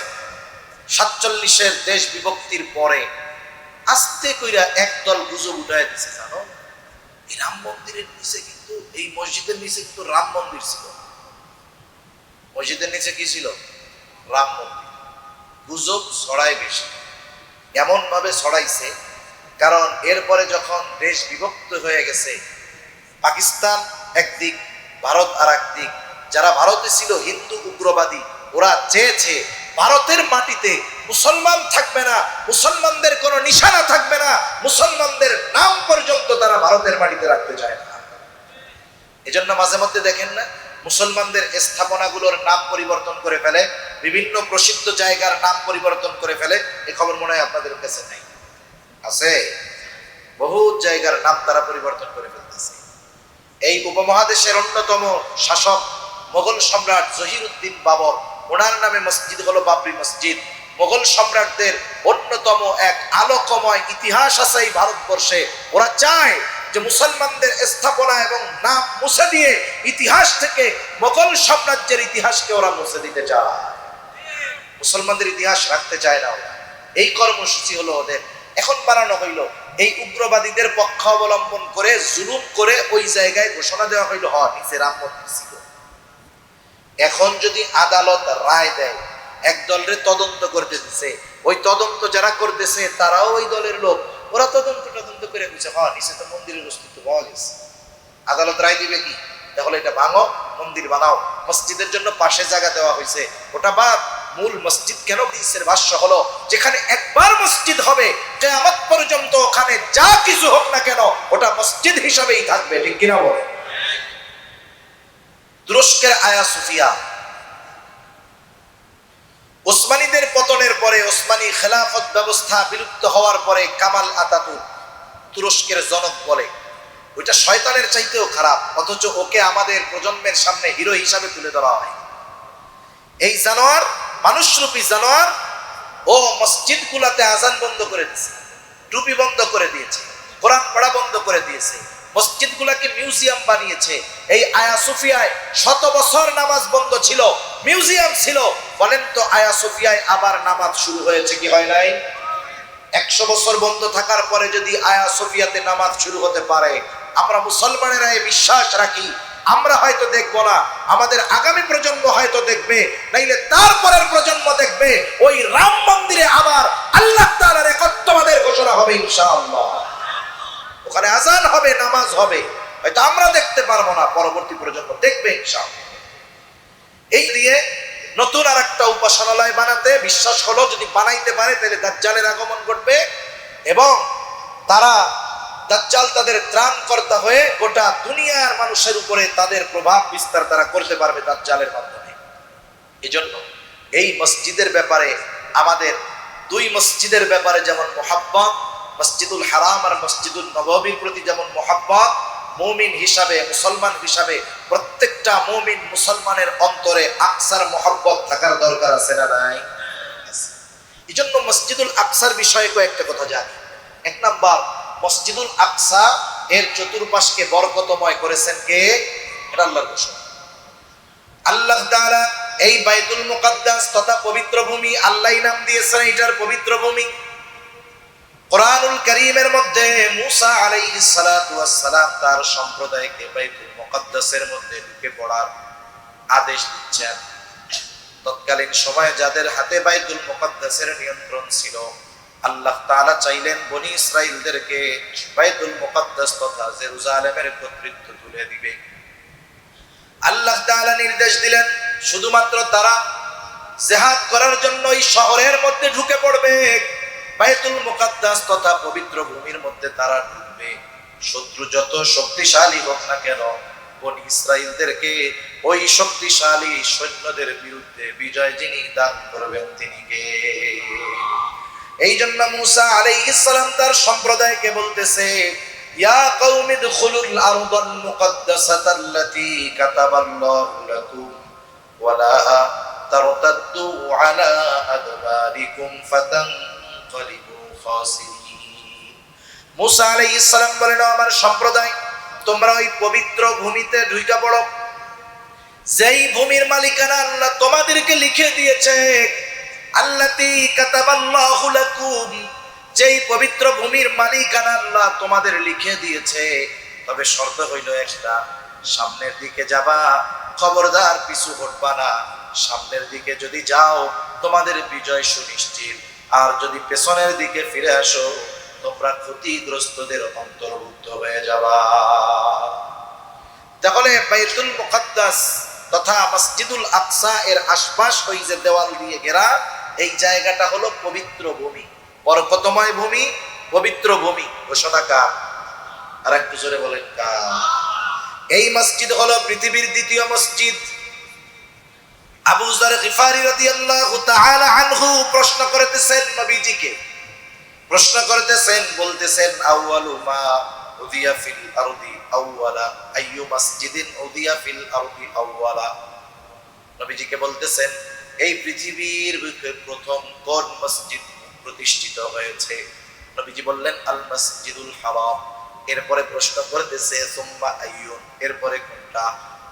47-এর দেশ বিভক্তির পরে আস্তে কইরা একদল গুজব উঠায় দিছে। জানো, এই রাম মন্দিরের নিচে কিন্তু, এই মসজিদের নিচে কিন্তু রাম মন্দির ছিল। মসজিদের নিচে কি ছিল? রাম মন্দির। গুজব ছড়ায় বেশি। এমন ভাবে ছড়াইছে, কারণ এরপরে যখন দেশ বিভক্ত হয়ে গেছে, পাকিস্তান একদিক, ভারত আর একদিক, যারা ভারতে ছিল হিন্দু উগ্রবাদী, ওরা চেয়েছে ভারতের মাটিতে মুসলমান থাকবে না, মুসলমানদের কোনো নিশানা থাকবে না, মুসলমানদের নাম পর্যন্ত তারা ভারতের মাটিতে রাখতে চায় না। এজন্য মাঝে মধ্যে দেখেন না, মুসলমানদের স্থাপনাগুলোর নাম পরিবর্তন করে ফেলে, বিভিন্ন প্রসিদ্ধ জায়গার নাম পরিবর্তন করে ফেলে। এই খবর মনে হয় আপনাদের কাছে নেই? আছে। বহু জায়গার নাম তারা পরিবর্তন করে ফেলতেছে। এই উপমহাদেশের অন্যতম শাসক মোগল সম্রাট জহিরুদ্দিন বাবর, ওনার নামে মসজিদ হলো বাবরি মসজিদ। মোগল সম্রাটদের অন্যতম এক আলোকময় ইতিহাস আছে এই ভারতবর্ষে। ওরা চায় যে মুসলমানদের স্থাপনা এবং নাম মুছে দিয়ে ইতিহাস থেকে মোগল সাম্রাজ্যের ইতিহাসকে ওরা মুছে দিতে চায়। মুসলমানদের ইতিহাস রাখতে চায় না ওরা। এই কর্মসূচি হলো ওদের। এখন বানানো হইল এই উগ্রবাদীদের পক্ষ অবলম্বন করে, জুলুম করে ওই জায়গায় ঘোষণা দেওয়া হইল নিচে রাম মন্দির ছিল। এখন যদি আদালত রায় দেয়, এক দলের তদন্ত করতে দিচ্ছে, ওই তদন্ত যারা করতেছে তারাও ওই দলের লোক, ওরা তদন্ত করে বুঝছে নিচে তো মন্দিরের অস্তিত্ব পাওয়া গেছে। আদালত রায় দিবে কি? তাহলে এটা ভাঙো, মন্দির বানাও। মসজিদের জন্য পাশে জায়গা দেওয়া হয়েছে, ওটা বাদ। মূল মসজিদ কেন? হাদিসের ভাষ্য হলো যেখানে একবার মসজিদ হবে কিয়ামত পর্যন্ত ওখানে যা কিছু হোক না কেন ওটা মসজিদ হিসাবেই থাকবে। ঠিক কিনা বলে? তুরস্কের আয়া সোফিয়া, ওসমানীদের পতনের পরে, ওসমানী খেলাফত ব্যবস্থা বিলুপ্ত হওয়ার পরে কামাল আতাতুর্ক, তুরস্কের জনক বলে, ওইটা শয়তানের চাইতেও খারাপ, অথচ ওকে আমাদের প্রজন্মের সামনে হিরো হিসাবে তুলে ধরা হয়। এই জানোয়ার, মানুষরূপী জানোয়ার, ও মসজিদ গুলাতে আজান বন্ধ করে দিয়েছে, টুপি বন্ধ করে দিয়েছে, কোরআন পড়া বন্ধ করে দিয়েছে, মসজিদ গুলাকে মিউজিয়াম বানিয়েছে। এই আয়া সোফিয়ায় 100 বছর নামাজ বন্ধ ছিল, মিউজিয়াম ছিল। বলেন তো আয়া সোফিয়ায় আবার নামাজ শুরু হয়েছে কি হয় নাই? 100 বছর বন্ধ থাকার পরে যদি আয়া সোফিয়াতে নামাজ শুরু হতে পারে, আমরা মুসলমানেরা এই বিশ্বাস রাখি, আমরা হয়তো দেখবো না, আমাদের আগামী প্রজন্ম হয়তো দেখবে, নাইলে তারপরের প্রজন্ম দেখবে। ওই রাম মন্দিরে আবার আল্লাহ তাআলার একত্ববাদের ঘোষণা হবে ইনশাআল্লাহ। ওখানে আজান হবে, নামাজ হবে, হয়তো আমরা দেখতে পারবো না, পরবর্তী প্রজন্ম দেখবে ইনশাআল্লাহ। এই দিয়ে নতুন আর একটা উপাসনালয় বানাতে বিশ্বাস হলো, যদি বানাইতে পারে তাহলে দাজ্জালের আগমন ঘটবে এবং তারা দাজ্জাল তাদের ত্রাণকর্তা হয়ে গোটা দুনিয়ার মানুষের উপরে তাদের প্রভাব বিস্তার তারা করতে পারবে দাজ্জালের মাধ্যমে। এজন্য এই মসজিদের ব্যাপারে আমাদের 2 মসজিদের ব্যাপারে যেমন মুহাব্বত, মসজিদুল হারাম আর মসজিদুল নববীর প্রতি যেমন মুহাব্বত, মুমিন হিসাবে, মুসলমান হিসাবে প্রত্যেকটা মুমিন মুসলমানের অন্তরে আকসার মুহাব্বত থাকার দরকার আছে না নাই? এজন্য মসজিদুল আকসার বিষয়ে কয়েকটা কথা জানি। 1 নাম্বার, মসজিদুল আকসা এর চতুর্পাশকে বরকতময় করেছেন কে? এটা আল্লাহর ঘোষণা। আল্লাহ তাআলা এই বাইতুল মুকাদ্দাস তথা পবিত্র ভূমি আল্লাহই নাম দিয়েছেন এটার পবিত্র ভূমি। কোরআনুল কারীমের মধ্যে মুসা আলাইহিস সালাতু ওয়াস সালাম তার সম্প্রদায়কে বাইতুল মুকাদ্দাসের মধ্যে ঢুকে পড়ার আদেশ দিচ্ছেন। তৎকালীন সময়ে যাদের হাতে বাইতুল মুকাদ্দাসের নিয়ন্ত্রণ ছিল, আল্লাহ তাআলা চাইলেন বনি ইসরাইলদেরকে বাইতুল মুকাদ্দাস তথা জেরুজালেমের কর্তৃত্ব তুলে দিবে। আল্লাহ তাআলা নির্দেশ দিলেন শুধুমাত্র তারা জিহাদ করার জন্য এই শহরের মধ্যে ঢুকে পড়বে, বাইতুল মুকাদ্দাস তথা পবিত্র ভূমির মধ্যে তারা ঢুকবে। শত্রু যত শক্তিশালী হোক না কেন, বনি ইসরাইলদেরকে ওই শক্তিশালী সৈন্যদের বিরুদ্ধে বিজয় যিনি দান করবেন তিনি কে? এই জন্য মুসা আলাইহিস সালাম তার সম্প্রদায়কে বলতেছে, ইয়া কওমি দুখুলুল আরদাল মুকাদ্দাসাতাল্লাতী কাতাবাল্লাহু লাকুম ওয়ালা তারতাদ্দু আলা আদবারিকুম ফাতানকালিবু খাসিরিন। মুসা আলাইহিস সালাম বলেন, আমার সম্প্রদায়, তোমরা ওই পবিত্র ভূমিতে ঢুকে পড়ো, যেই ভূমির মালিকানা আল্লাহ তোমাদেরকে লিখে দিয়েছে। আল্লাতী কাতাবাল্লাহু লাকুম, যেই পবিত্র ভূমির মালিকানা আল্লাহ তোমাদের লিখে দিয়েছে। তবে শর্ত হইল একটা, সামনের দিকে যাবা, খবরদার পিছু হটবা না। সামনের দিকে যদি যাও তোমাদের বিজয় সুনিশ্চিত, আর যদি পেছনের দিকে ফিরে আসো তোমরা ক্ষতিগ্রস্তদের অন্তর্ভুক্ত হয়ে যাবা। তাহলে বাইতুল মুকাদ্দাস তথা মসজিদুল আকসা এর আশপাশ ওই যে দেওয়াল দিয়ে ঘেরা এই জায়গাটা হলো পবিত্র ভূমি, বরকতময় ভূমি, পবিত্র ভূমি। ঘোষণা কার? আর একটু জোরে বলেন কার? এই মসজিদ হলো পৃথিবীর দ্বিতীয় মসজিদ। আবু যর গিফারি রাদিয়াল্লাহু তাআলা আনহু প্রশ্ন করতেছেন নবীজিকে, প্রশ্ন করতেছেন, বলতেছেন, আউয়ালু মা উদিয়া ফিল আরদি আউয়ালা আইয়ু মসজিদিন উদিয়া ফিল আরদি আউয়ালা। নবীজিকে বলতেছেন, এই পৃথিবীর বুকে প্রথম কোন মসজিদ প্রতিষ্ঠিত হয়েছে? নবীজি বললেন, আল মসজিদুল হারাম। এরপরে প্রশ্ন করতেছে, সুম্মা আইয়ুন, এরপরে কোনটা?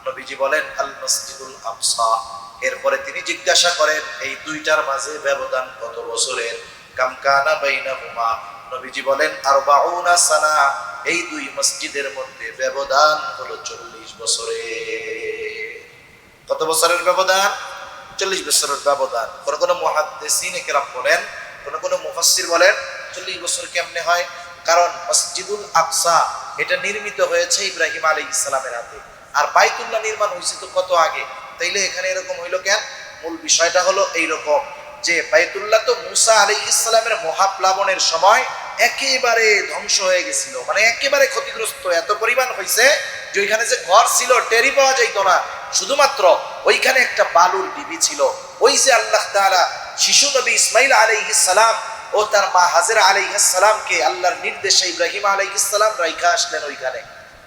নবীজি বলেন, আল মসজিদুল আকসা। এরপরে তিনি জিজ্ঞাসা করেন, এই দুইটার মাঝে ব্যবধান কত বছরের? কাম কানা বাইনাহুমা। নবীজি বলেন, 40 সানা। এই দুই মসজিদের মধ্যে ব্যবধান হলো 40 বছরের। কত বছরের ব্যবধান? 40 বছরের ব্যবধান। কোন মুহাদ্দিসিনে কেরাম বলেন, কোন মুফাসসির বলেন 40 বছর কেমনে হয়? কারণ মসজিদুল আকসা এটা নির্মিত হয়েছে ইব্রাহিম আলাইহিস সালামের হাতে, আর বাইতুল্লাহ নির্মাণ হয়েছে তো কত আগে। তাইলে এখানে এরকম হইলো কেন? মূল বিষয়টা হলো এইরকম যে বাইতুল্লাহ তো মুসা আলাইহিস সালামের মহাপ্লাবনের সময় একেবারে ধ্বংস হয়ে গেছিল, মানে একেবারে ক্ষতিগ্রস্ত, এত পরিমাণ হয়েছে যে ওইখানে যে ঘর ছিল টেরি পাওয়া যাইতো না। শুধুমাত্র ওইখানে একটা বালুর ডিবি ছিল। ওই যে আল্লাহ তাআলা শিশু নবী ইসমাইল আলাইহিস সালাম ও তার মা হাজেরা আলাইহিস সালামকে আল্লাহর নির্দেশে ইব্রাহিম আলাইহিস সালাম রাইখা আসলেন ওইখানে,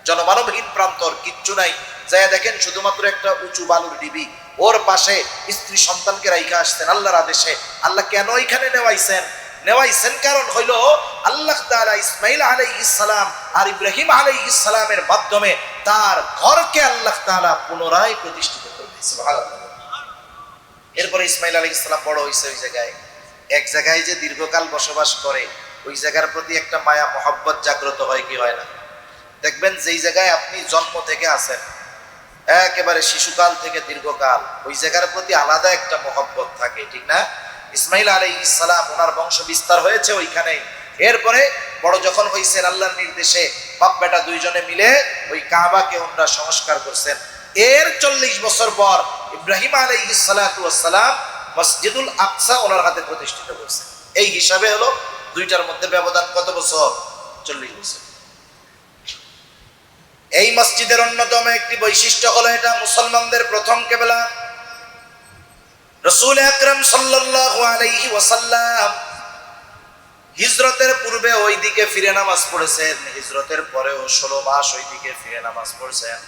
জনমানবহীন প্রান্তর, কিচ্ছু নাই। যায় দেখেন শুধুমাত্র একটা উঁচু বালুর ডিবি, ওর পাশে স্ত্রী সন্তানকে রাইখা আসছেন আল্লাহর আদেশে। আল্লাহ কেন এখানে নেওয়াইছেন কারণ হইল আল্লাহ তাআলা ইসমাইল আলাইহিস সালাম আর ইব্রাহিম আলাইহিস সালামের মাধ্যমে তার ঘরকে আল্লাহ তাআলা পুনরায় প্রতিষ্ঠিত করবেন। সুবহানাল্লাহ। এরপরে ইসমাইল আলাইহিস সালাম বড় হইছে ওই জায়গায়, এক জায়গায় যে দীর্ঘকাল বসবাস করে ওই জায়গার প্রতি একটা মায়া মহব্বত জাগ্রত হয় কি হয় না? দেখবেন যেই জায়গায় আপনি জন্ম থেকে আছেন একেবারে শিশুকাল থেকে দীর্ঘকাল, ওই জায়গার প্রতি আলাদা একটা মহব্বত থাকে, ঠিক না? ইসমাইল আলাইহিস সালাম ওনার বংশ বিস্তার হয়েছে ওইখানে। এরপরে বড় যখন হইছেন আল্লাহর নির্দেশে বাপ বেটা দুইজনে মিলে ওই কাবাকে ওনারা সংস্কার করছেন। এর 40 বছর পর ইব্রাহিম আলাইহিস সালাতু ওয়াস সালাম মসজিদুল আকসা ওনার হাতে প্রতিষ্ঠিত করছেন। এই হিসাবে হলো দুইটার মধ্যে ব্যবধান কত বছর? 40 বছর। এই মসজিদের অন্যতম একটি বৈশিষ্ট্য হলো এটা মুসলমানদের প্রথম কিবলা। রাসূল আকরাম সাল্লাল্লাহু আলাইহি ওয়াসাল্লাম হিজরতের পূর্বে ওই দিকে ফিরে নামাজ পড়েছেন, হিজরতের পরেও 16 মাস ওই দিকে ফিরে নামাজ পড়েছেন।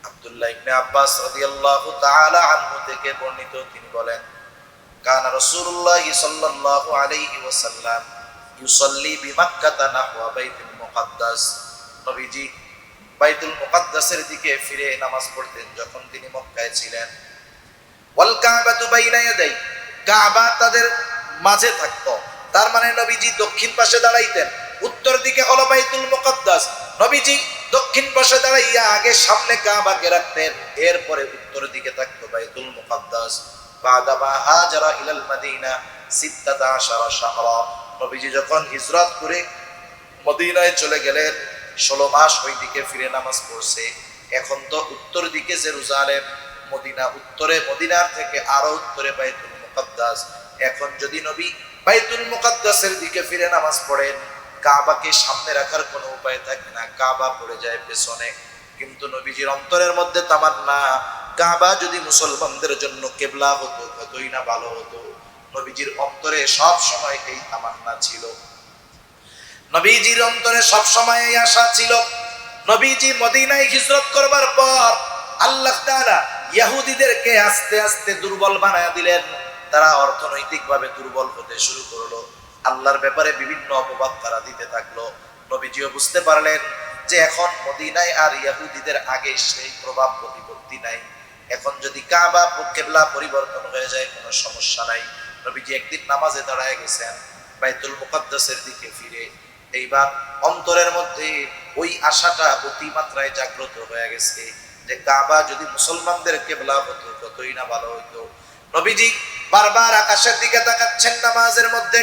আব্দুল্লাহ ইবনে আব্বাস রাদিয়াল্লাহু তাআলা আনহু থেকে বর্ণিত, তিনি বলেন কানা রাসূলুল্লাহ সাল্লাল্লাহু আলাইহি ওয়াসাল্লাম ইউসাল্লি বিমাক্কাতা নাহওয়া বাইতুল মুকাদ্দাস। নবীজি বাইতুল মুকাদ্দাসের দিকে ফিরে নামাজ পড়তেন যখন তিনি মক্কায় ছিলেন। ওয়াল কাবাতু বাইনা ইয়াদাই, কাবা তাদের মাঝে থাকতো, তার মানে নবীজি দক্ষিণ পাশে দাঁড়াইতেন, উত্তর দিকে হলো বাইতুল মুকাদ্দাস। নবীজি দক্ষিণ পাশে দাঁড়াইয়া আগে সামনে কাবাকে রাখতেন, এরপরে উত্তর দিকে থাকতো বাইতুল মুকাদ্দাস। বাদা মা হাজারা ইলাল মাদিনা 16 শাহরা, নবীজি যখন হিজরত করে মদিনায় চলে গেলেন 16 মাস ওই দিকে ফিরে নামাজ পড়ছে। এখন তো উত্তর দিকে জেরুজালেম, মদিনা উত্তরে, মদিনার থেকে আরো উত্তরে বাইতুল মুকাদ্দাস। এখন যদি নবী বাইতুল মুকাদ্দাসের দিকে ফিরে নামাজ পড়েন, কাবাকে সামনে রাখার কোনো উপায় থাকে না, কাবা পড়ে যায় পেছনে। কিন্তু নবীজির অন্তরের মধ্যে তামান্না, কাবা যদি মুসলমানদের জন্য কিবলা হতো কতই না ভালো হতো। নবীজির অন্তরে সব সময় এই তামান্না ছিল, নবীজির অন্তরে সব সময় এই আশা ছিল। নবীজি মদিনায় হিজরত করবার পর আল্লাহ তাআলা ইহুদিদেরকে আস্তে আস্তে দুর্বল বানায়া দিলেন। তারা অর্থনৈতিকভাবে দুর্বল হতে শুরু করলো, আল্লাহর ব্যাপারে বিভিন্ন অপবাদ তারা দিতে থাকলো। নবীজিও বুঝতে পারলেন যে এখন মদিনায় আর ইহুদিদের আগে সেই প্রভাব প্রতিপত্তি নাই, এখন যদি কাবা কিবলা পরিবর্তন হয়ে যায় কোনো সমস্যা নাই। নবীজি একদিন নামাজে দাঁড়ায় গেছেন বাইতুল মুকাদ্দাসের দিকে ফিরে, এইবার অন্তরের মধ্যে ওই আশাটা অতিমাত্রায় জাগ্রত হয়ে গেছে যে কাবা যদি মুসলমানদের কিবলা হতো কতই না ভালো হইতো। নবীজি বারবার আকাশের দিকে তাকাচ্ছেন নামাজের মধ্যে,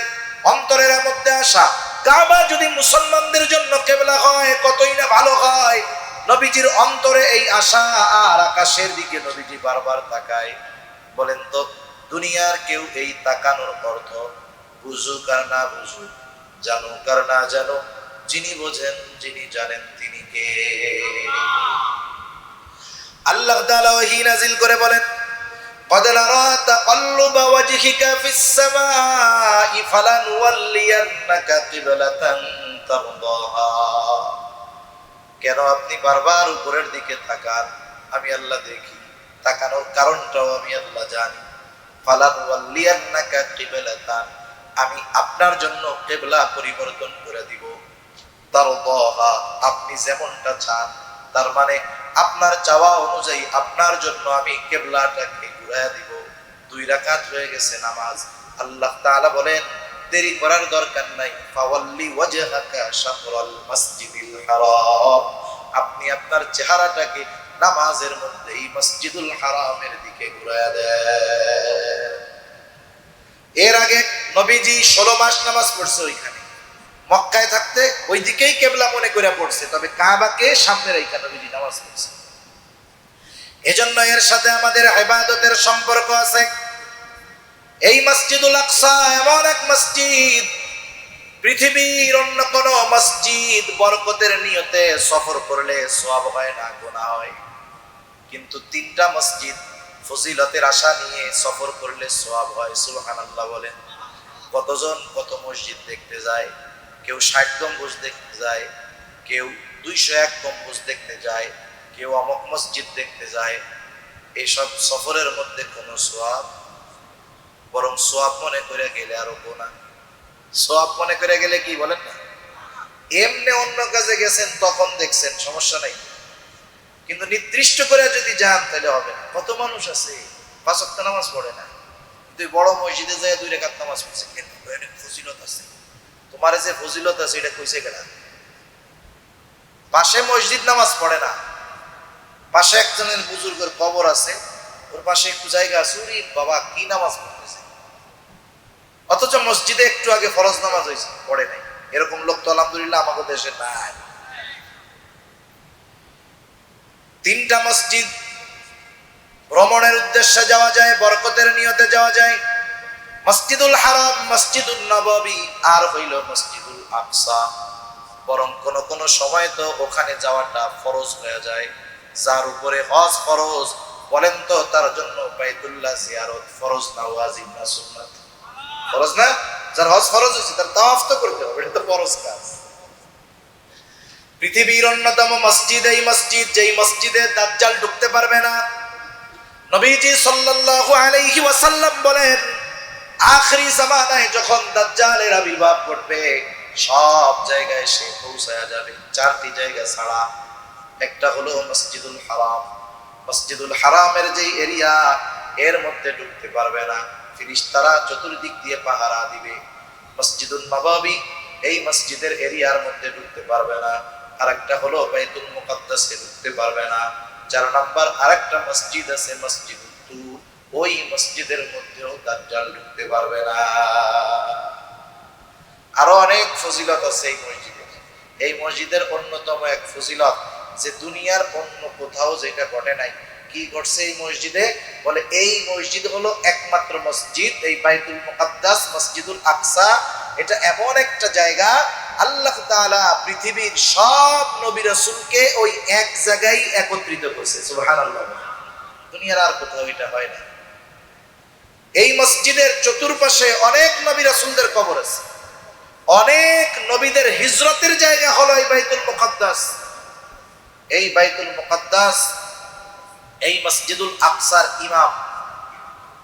অন্তরের মধ্যে আশা কাবা যদি মুসলমানদের জন্য কিবলা হয় কতই না ভালো হয়। নবীজির অন্তরে এই আশা আর আকাশের দিকে নবীজি বারবার তাকায়। বলেন তো দুনিয়ার কেউ এই তাকানোর অর্থ বুঝুক আর না বুঝুক, জানুক আর না জানুক, যিনি বোঝেন যিনি জানেন তিনি কে? আল্লাহ তাআলা ওহী নাযিল করে বলেন قد نرى تقلب وجهك في السماء فلنولينك قبلة ترضاها। কেন আপনি বারবার উপরের দিকে তাকান? আমি আল্লাহ দেখি, তাকানোর কারণটাও আমি আল্লাহ জানি। ফালানুওয়াল্লিয়ান্নাকা কিবলাতান, আমি আপনার জন্য কিবলা পরিবর্তন করে দিব। তারদাহা, আপনি যেমনটা চান, তার মানে আপনার চাওয়া অনুযায়ী আপনার জন্য আমি কিবলাটাকে ঘুরায়া দিব। 2 রাকাত হয়ে গেছে নামাজ। আল্লাহ তাআলা বলেন দেরি করার দরকার নাই, ফাওয়াল্লি ওয়াজহাকা শাতরাল মাসজিদিল হারাম, আপনি আপনার চেহারাটাকে নামাজের মধ্যে এই মসজিদুল হারামের দিকে ঘুরায়া দেন। এর আগে নবীজি 16 মাস নামাজ পড়ছে ওইখানে, মক্কায় থাকতে ওই দিকেই কিবলা মনে করে পড়ছে, তবে কাবাকে সামনে রেখে নবীজি নামাজ পড়ছে। এজন্য এর সাথে আমাদের ইবাদতের সম্পর্ক আছে। এই মসজিদুল আকসা এমন এক মসজিদ, পৃথিবীর অন্য কোন মসজিদ বরকতের নিয়তে সফর করলে সওয়াব হয় না, গুনাহ হয়। কিন্তু 3টা মসজিদ ফজিলতের আশা নিয়ে সফর করলে সওয়াব হয়। সুবহানাল্লাহ বলেন। কতজন কত মসজিদ দেখতে যায়, কেউ 60 গম্বুজ দেখতে যায়, কেউ 201 গম্বুজ দেখতে যায়, কেউ অমুক মসজিদ দেখতে যায়। এইসব সফরের মধ্যে কোনো সওয়াব, বরং সওয়াব মনে করে গেলে আরো গোনা। সওয়াব মনে করে গেলে কি বলেন না, এমনি অন্য কাজে গেছেন তখন দেখছেন সমস্যা নাই, কিন্তু নির্দিষ্ট করে যদি যান তাহলে হবে না। কত মানুষ আছে 5 ওয়াক্ত নামাজ পড়ে না, তুই বড় মসজিদে যায় 2 রাকাত নামাজ পড়ছে, কেন? অনেক ফজিলত আছে। তোমার যে ফজিলত আছে এটা কইছে কেডা? পাশে মসজিদ নামাজ পড়ে না, পাশে একজনের বুজুর্গের কবর আছে, ওর পাশে একটু জায়গা আছে, ওরে বাবা কি নামাজ পড়তেছে, অথচ মসজিদে একটু আগে ফরজ নামাজ হয়েছে পড়ে নাই। এরকম লোক তো আলহামদুলিল্লাহ আমাদের দেশে নাই। 3টা মসজিদ ভ্রমণের উদ্দেশ্যে যাওয়া যায়, বরকতের নিয়তে যাওয়া যায়। মসজিদুল হারাম, মসজিদুল নববী, আর হইল মসজিদুল আকসা। বরং কোন কোন সময় তো ওখানে যাওয়াটা ফরজ হয়ে যায়। যার উপরে হজ ফরজ, বলেন তো তার জন্য বাইতুল্লাহ জিয়ারত ফরজ না ওয়াজিব না সুন্নাত? ফরজ না? যার হজ ফরজ হয়েছে তার তাওয়াফ তো করতে হবে, এটা তো ফরজ কাজ। পৃথিবীর অন্যতম মসজিদ এই মসজিদ, যেই মসজিদে দাজ্জাল ঢুকতে পারবে না। নবীজি সাল্লাল্লাহু আলাইহি ওয়াসাল্লাম বলেন, আখরি জামানায় যখন দাজ্জালের আবির্ভাব ঘটবে, সব জায়গায় সে পৌঁছায়া যাবে, 4টি জায়গা ছাড়া। একটা হলো মসজিদুল হারাম। মসজিদুল হারামের যে এরিয়া, এর মধ্যে ঢুকতে পারবে না, ফেরেশতারা চতুর্দিক দিয়ে পাহারা দিবে। মসজিদুল নববী, এই মসজিদের এরিয়ার মধ্যে ঢুকতে পারবে না। আরেকটা হলো বাইতুল মুকাদ্দাসে ঢুকতে পারবে না। 4 নাম্বার আরেকটা মসজিদ আছে মসজিদুল তুর, ওই মসজিদের মধ্যেও দাজ্জাল ঢুকতে পারবে না। আরো অনেক ফজিলত আছে এই মসজিদের। এই মসজিদের অন্যতম এক ফজিলত, যে দুনিয়ার অন্য কোথাও যেটা ঘটে নাই। কি ঘটছে এই মসজিদে? বলে এই মসজিদ হলো একমাত্র মসজিদ, এই বাইতুল মুকাদ্দাস মসজিদুল আকসা, এটা এমন একটা জায়গা আল্লাহ তাআলা পৃথিবীর সব নবী রাসূলকে ওই এক জায়গায় একত্রিত করেছে। সুবহানাল্লাহ। দুনিয়ার আর কোথাও এটা হয় না। এই মসজিদের চতুর্পাশে অনেক নবী রাসূলদের কবর আছে, অনেক নবীদের হিজরতের জায়গা হলো এই বাইতুল মুকাদ্দাস। এই বাইতুল মুকাদ্দাস, এই মসজিদুল আকসার ইমাম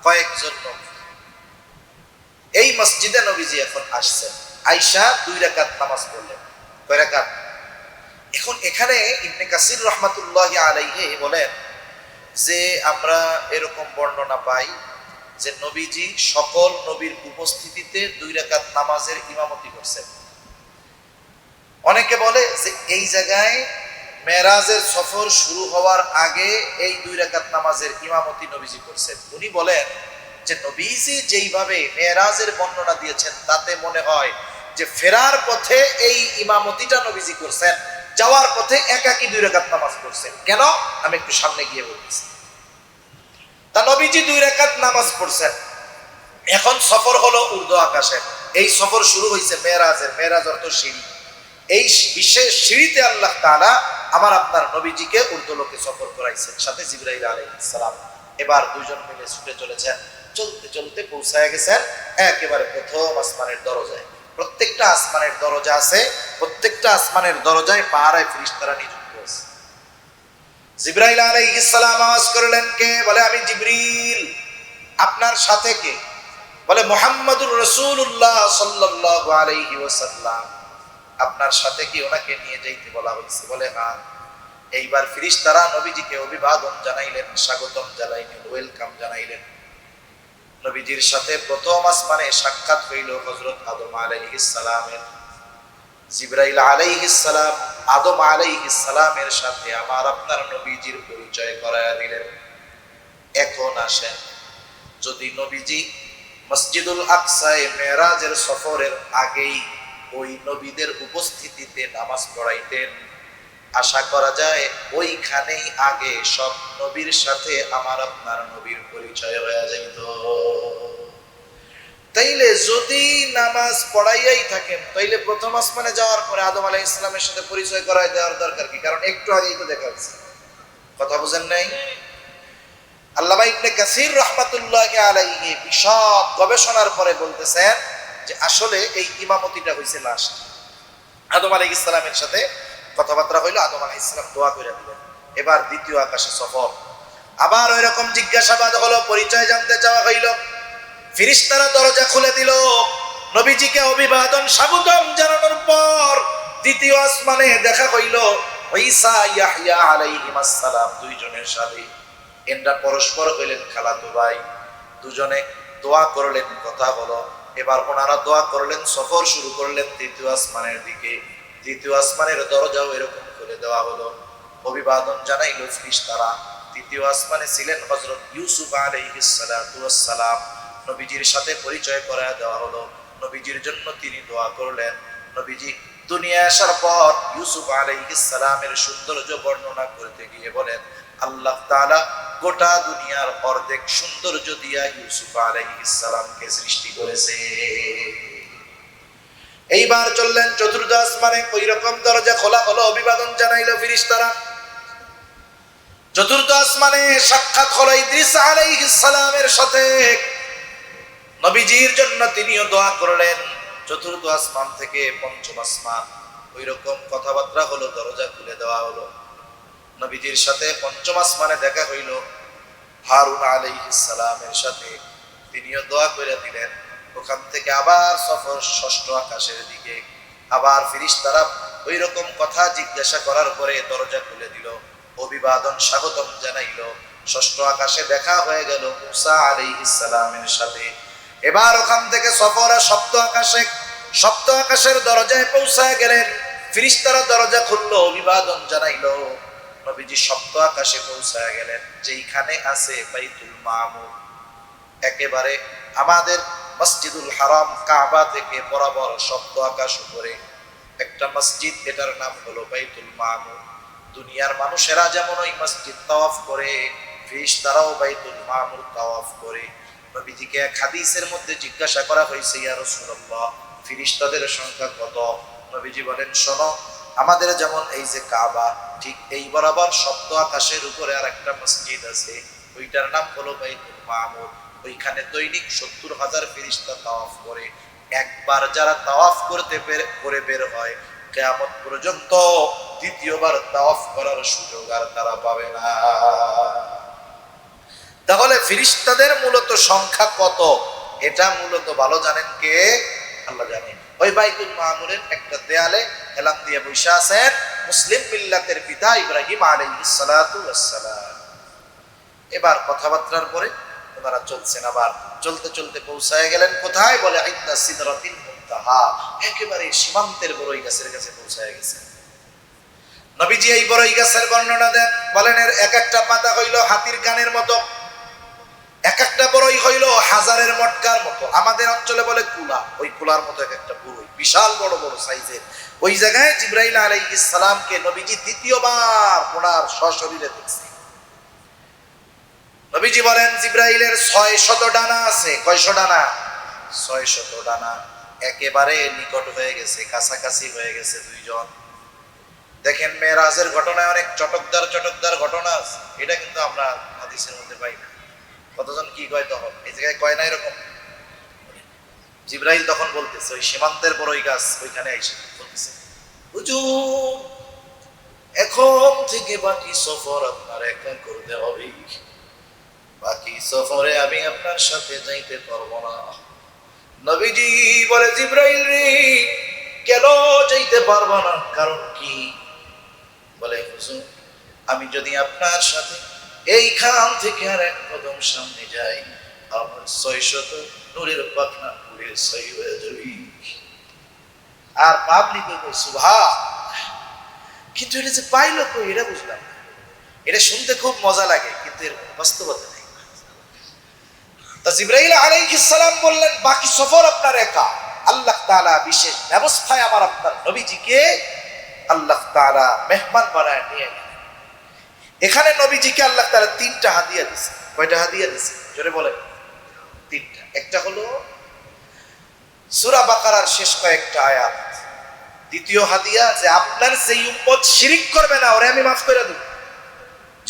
কয়েকজন নবী। এই মসজিদে নবীজি এখন আসছেন, আয়েশা 2 রাকাত নামাজ পড়লেন। কয় রাকাত? এখন এখানে ইবনে কাসির রাহমাতুল্লাহি আলাইহি বলেন যে আমরা এরকম বর্ণনা পাই যে নবীজি সকল নবীর উপস্থিতিতে 2 রাকাত নামাজের ইমামতি করছেন। অনেকে বলে যে এই জায়গায় মেরাজের সফর শুরু হওয়ার আগে এই 2 রাকাত নামাজের ইমামতি নবীজি করছেন। উনি বলেন যে নবীজি যেইভাবে মেরাজের বর্ণনা দিয়েছেন তাতে মনে হয় যে ফেরার পথে এই ইমামতিটা নবীজি করছেন, যাওয়ার পথে একাকী 2 রাকাত নামাজ পড়ছেন। কেন? আমি একটু সামনে গিয়ে বলতেছি। তা নবীজি 2 রাকাত নামাজ পড়ছেন, এখন সফর হলো ঊর্ধ্ব আকাশে। এই সফর শুরু হয়েছে মেরাজের, মেরাজ অর্থ সিঁড়ি। এই বিশেষ সিঁড়িতে আল্লাহ তাআলা আমার আপনার নবীজিকে ঊর্ধ্বলোকে সফর করাইছেন, সাথে জিবরাইল আলাইহিস সালাম। এবার দুইজন মিলে ছুটে চলেছেন, চলতে চলতে পৌঁছায় গেছেন একেবারে প্রথম আসমানের দরজায়। প্রত্যেকটা আসমানের দরজা আছে, প্রত্যেকটা আসমানের দরজায় পাহারায় ফেরেশতারা নিযুক্ত আছে। জিবরাইল আলাইহিস সালাম আওয়াজ করলেন, কে? বলে আমি জিবরিল। আপনার সাথে কে? বলে মুহাম্মাদুর রাসূলুল্লাহ সাল্লাল্লাহু আলাইহি ওয়াসাল্লাম। আপনার সাথে কি ওনাকে নিয়ে যাইতে বলা হয়েছে? বলে হ্যাঁ। এইবার ফেরেশতারা নবীজিকে অভিবাদন জানাইলেন, স্বাগতম জানাইলেন, ওয়েলকাম জানাইলেন। নবীজির সাথে প্রথম আসমানে সাক্ষাৎ হইল হযরত আদম আলাইহিস সালামের। জিবরাইল আলাইহিস সালাম আদম আলাইহিস সালামের সাথে আমার আপনার নবীজির পরিচয় করায়া দিলেন। এখন আসেন, যদি নবীজি মসজিদুল আকসায় মেরাজের সফরের আগেই ওই নবীদের উপস্থিতিতে নামাজ পড়াইতেন, আশা করা যায় ওইখানেই আগে সব নবীর সাথে আমার আপনার নবীর পরিচয় হয়ে যাইত। তাইলে যদি নামাজ পড়াইয়াই থাকেন, তাইলে প্রথম আসমানে যাওয়ার পরে আদম আলাইহিস সালামের সাথে পরিচয় করাই দেওয়ার দরকার কি? কারণ একটু আগেই তো দেখা হচ্ছে। কথা বুঝেন নাই? আল্লামা ইবনে কাসির রাহমাতুল্লাহি আলাইহি বিশদ গবেষণার পরে বলতেছেন যে আসলে এই ইমামতিটা হইছে লাস্ট। আদম আলাইহিস সালামের সাথে কথাবার্তা হইলো, আদম আলাইহিস সালাম দোয়া করে দিলেন। এবার দ্বিতীয় আকাশে সফর, আবার ওই রকম জিজ্ঞাসাবাদ হলো, পরিচয় জানতে চাওয়া হইল। ফেরেশতারা দরজা খুলে দিল। নবীজিকে অভিবাদন স্বাগতম জানানোর পর দ্বিতীয় আসমানে দেখা হইল ঈসা ইয়াহইয়া আলাইহিস সালাম দুইজনের সাথে। এনরা পরস্পর হইলেন খালাতো ভাই, দুজনে দোয়া করলেন, কথা হলো। এবার ওনারা দোয়া করলেন, সফর শুরু করলেন তৃতীয় আসমানের দিকে। তৃতীয় আসমানের দরজাও এরকম খুলে দেওয়া হলো, অভিবাদন জানাইল ফেরেশতারা। তৃতীয় আসমানে ছিলেন হযরত ইউসুফ আলাইহিস সালাতু ওয়াস সালাম। নবীজির সাথে পরিচয় করায় দেওয়া হলো, নবীজির জন্য তিনি দোয়া করলেন। নবীজি দুনিয়া আসার পর ইউসুফ আলাইহিস সালামের সৌন্দর্য বর্ণনা করতে গিয়ে বলেন, আল্লাহ তাআলা গোটা দুনিয়ার অর্ধেক সৌন্দর্য দিয়া ইউসুফ আলাইহিস সালামকে সৃষ্টি করেছে। এইবার চললেন চতুর্থ আসমানে, ওই রকম দরজা খোলা হলো, অভিবাদন জানাইলো ফেরেশতারা। চতুর্থ আসমানে সাক্ষাৎ হলো ইদ্রিস আলাইহিস সালামের সাথে। নবীজির জন্য তিনিও দোয়া করলেন। চতুর্থ আসমান থেকে পঞ্চম আসমান, ওই রকম কথাবার্তা হলো, দরজা খুলে দেওয়া হলো। নবীজির সাথে পঞ্চম আসমানে দেখা হইল হারুন আলাইহিস সালামের সাথে, তিনিও দোয়া করে দিলেন। ওখান থেকে আবার সফর ষষ্ঠ আকাশের দিকে। আবার ফেরেশতারা ওই রকম কথা জিজ্ঞাসা করার পরে দরজা খুলে দিল, অভিবাদন স্বাগতম জানাইলো। ষষ্ঠ আকাশে দেখা হয়ে গেল মুসা আলাইহিস সালামের সাথে। এবার ওখান থেকে সফর সপ্ত আকাশে, সপ্ত আকাশের দরজায় পৌঁছায় গেলেন। ফেরেশতারা দরজা খুললো, অভিবাদন জানাইলো। নবীজি সপ্ত আকাশে পৌঁছায় গেলেন, যেইখানে আছে বাইতুল মামুর। একেবারে আমাদের মসজিদুল হারাম কাবা থেকে বরাবর সপ্ত আকাশ উপরে একটা মসজিদ, এটার নাম হলো বাইতুল মামুর। দুনিয়ার মানুষেরা যেমন ওই মসজিদ তাওয়াফ করে, ফেরেশতারাও বাইতুল মামুর তাওয়াফ করে। নবীজিকে এক হাদিসের মধ্যে জিজ্ঞাসা করা হয়েছে, ইয়া রাসূলুল্লাহ, ফেরেশতাদের সংখ্যা কত? নবীজি বলেন, শোনো, আমাদের যেমন এই যে কাবা, ঠিক এই বরাবর সপ্ত আকাশের উপরে আর একটা মসজিদ আছে, ওইটার নাম হলো বাইতুল মামুর। ওইখানে দৈনিক ৭০,০০০ ফেরেশতা তাওয়াফ করে। একবার যারা তাওয়াফ করতে করে বের হয়, কিয়ামত পর্যন্ত দ্বিতীয়বার তাওয়াফ করার সুযোগ আর তারা পাবে না। তাহলে ফেরেশতাদের মূলত সংখ্যা কত, এটা মূলত ভালো জানেন কে? আল্লাহ জানেন। ওই বাইতুল মামুরের একটা দেয়ালে এলান দিয়ে বসে আছেন মুসলিম মিল্লাতের পিতা ইব্রাহিম আলাইহিস সালাতু ওয়াস সালাম। এবার কথাবার্তার পরে ওনারা চলছেন, আবার চলতে চলতে পৌঁছায় গেলেন কোথায়? বলে ইন্না সিদরাতিল মুনতাহা, একেবারে সীমান্তের বড়ই গাছের কাছে পৌঁছায় গেছেন। নবীজি এই বড়ই গাছের বর্ণনা দেন, বলেন এর এক একটা পাতা হইল হাতির কানের মতো, এক একটা বড়ই হইল হাজারের মটকার মতো। আমাদের অঞ্চলে বলে কুলা, ওই কুলার মতো এক একটা বড়ই, বিশাল বড় বড় সাইজের। ওই জায়গায় জিবরাইল আলাইহিস সালামকে নবীজি দ্বিতীয়বার ওনার সশরীরে দেখছে। নবীজি বলেন জিবরাইলের ৬০০ ডানা আছে। কয়শো ডানা? ৬০০ ডানা। একেবারে নিকট হয়ে গেছে, কাছাকাছি হয়ে গেছে দুইজন। দেখেন মেরাজের ঘটনায় অনেক চটকদার চটকদার ঘটনা আছে, এটা কিন্তু আমরা হাদিসের মধ্যে পাই না। কতজন কি কয় তখন, এই জায়গায় কয় না এরকম। জিবরাইল তখন বলতেছে ওই সীমান্তের বড়ই গাছ, ওইখানে এসে বলতেছে, হুজুর এখন থেকে বাকি সফর আপনার একা করতে হবে, বাকি সফরে আমি আপনার সাথে যাইতে পারবো না। নবীজি বলে, জিবরাইল রে, কেন যাইতে পারবো না, কারণ কি? বলে, হুজুর আমি যদি আপনার সাথে এইখান থেকে আর এক কদম সামনে যাই, আমার ৬০০ নূরের পাখনা পুড়ে ছাই হয়ে যাবে। আর পাবলিক সুবহান। কিন্তু এটা যে পাইলো কই, এটা বুঝলাম না। এটা শুনতে খুব মজা লাগে, কিন্তু এর বাস্তবতা নেই। তা জিবরাইল আলাইহিস সালাম বললেন, বাকি সফর আপনার একা। আল্লাহ তাআলা বিশেষ ব্যবস্থায় আমার আপনার নবীজিকে আল্লাহ তাআলা মেহমান বানায় নিয়ে গেলেন। এখানে নবীজিকে আল্লাহ তাআলা ৩টা হাদিয়া দিয়েছে। কয়টা হাদিয়া দিয়েছে জোরে বলেন? ৩টা। একটা হলো সূরা বাকারার শেষ কয়েকটা আয়াত। দ্বিতীয় হাদিয়া যে আপনার যেই উম্মত শিরিক করবে না, ওরে আমি মাফ করে দেব।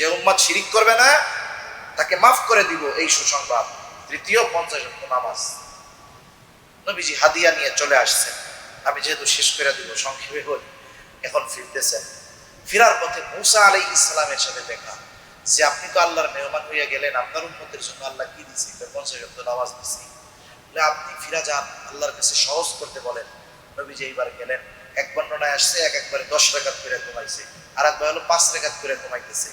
যে উম্মত শিরিক করবে না তাকে মাফ করে দিব, এই সুসংবাদ। তৃতীয় 50 ওয়াক্ত নামাজ। নবীজি হাদিয়া নিয়ে চলে আসছেন। আমি যেহেতু শেষ করে দিব, সংক্ষেপে বলি। এখন ফিরতেছেন, ফেরার পথে মুসা আলাইহিস সালামের সাথে দেখা, যে আপনি তো আল্লাহর মেহমান হইয়া গেলেন, আপনার উম্মতের জন্য আল্লাহ কি দিয়েছে? 50 ওয়াক্ত নামাজ দিয়েছি। বলে আপনি ফিরা যান, আল্লাহর কাছে সহজ করতে বলেন। নবীজি এইবার গেলেন। এক বর্ণনায় আসছে একবারে 10 রাকাত করে কমাইছে, আর একবার হলো 5 রাকাত করে কমাইতেছে।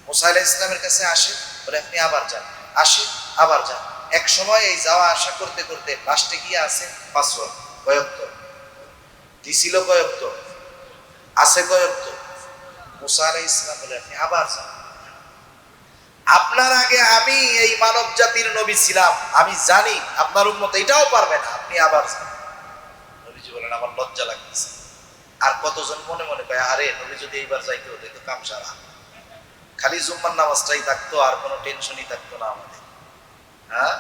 মুসা আলাইহিস সালামের কাছে আসে, বলে আপনি আবার যান, আসে আবার যান। এক সময় এই যাওয়া আসা করতে করতে লাস্টে গিয়ে আছে 5 ওয়াক্ত। কয়ক্ত দিছিল? কয়ক্ত আছে? কয়ক্ত? মুসা আলাইহিস সালাম বলে আপনি আবার যান। আপনার আগে আমি এই মানব জাতির নবী ছিলাম, আমি জানি আপনার উম্মত এটাও পারবে না, আপনি আবার যান। নবীজি বলেন আমার লজ্জা লাগতেছে। আর কতজন মনে মনে কয় আরে নবী যদি এইবার যাইতে হতো তো কাম সারা, খালি জুম্মার নামাজটাই থাকতো, আর কোনো টেনশনই থাকতো না আমাদের। হ্যাঁ,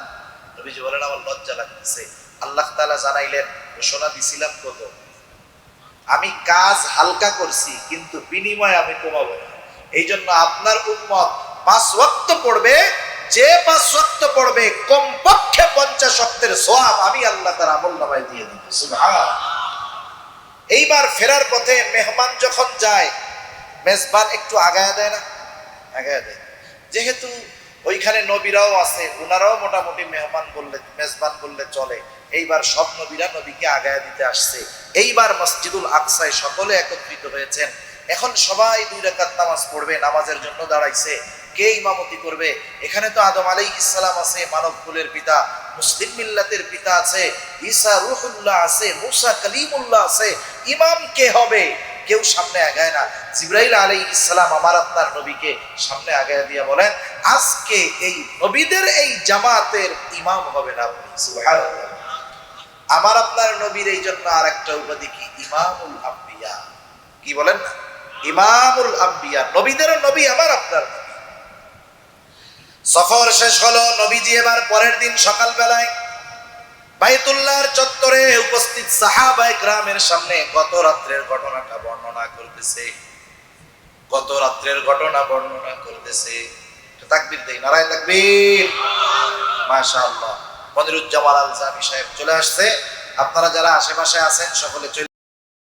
নবীজি বলেন আমার লজ্জা লাগতেছে। আল্লাহ তাআলা জানাইলেন ঘোষণা দিছিলাম কত, আমি কাজ হালকা করছি কিন্তু বিনিময় আমি কমাবো না। এই জন্য আপনার উম্মত 5 ওয়াক্ত পড়বে, যে 5 ওয়াক্ত পড়বে কমপক্ষে 50 ওয়াক্তের সওয়াব আমি আল্লাহ তার আমলনামায় দিয়ে দিব। সুবহানাল্লাহ। এইবার ফেরার পথে মেহমান যখন যায়, মেজবান একটু আগায়া দেয় না? আগায়া দেয়। যেহেতু ওইখানে নবীরাও আছে, ওনারাও মোটামুটি মেহমান বললে, মেজবান বললে চলে। এইবার সব নবীরা নবীকে আগায়া দিতে আসছে। এইবার মসজিদুল আকসায় সকলে একত্রিত হয়েছেন। এখন সবাই 2 রাকাত নামাজ পড়বে, নামাজের জন্য দাঁড়াইছে। কে ইমামতি করবে? এখানে তো আদম আলাইহিস সালাম আছে, মানব কুলের পিতা, মুসলিম মিল্লাতের পিতা আছে, ঈসা রূহুল্লাহ আছে, মুসা কালিমুল্লাহ আছে। ইমাম কে হবে? কেউ সামনে আগায় না। জিবরাইল আলাইহিস সালাম আমার আপনার নবীকে সামনে আগায় দিয়ে বলেন আজকে এই নবীদের এই জামাতের ইমাম হবেন আপনি। সুবহানাল্লাহ। আমার আপনার নবীর এই জন্য আর একটা উপাধি কি? ইমামুল আম্বিয়া। কি বলেন না? ইমামুল আম্বিয়া, নবীদেরও নবী আমার আপনার নবী। সফর শেষ হলো, নবীজি এবার পরের দিন সকাল বেলায় বাইতুল্লাহর চত্বরে উপস্থিত সাহাবায়ে কেরামের সামনে গত রাত্রের ঘটনাটা বর্ণনা করতেছে। গত রাত্রের ঘটনা বর্ণনা করতেছে। তাকবীর দেই, নারায়ে তাকবীর। মাশাআল্লাহ। মনিরুজ্জামান আল জামি সাহেব চলে আসছে। আপনারা যারা আশেপাশে আছেন সকলে চলে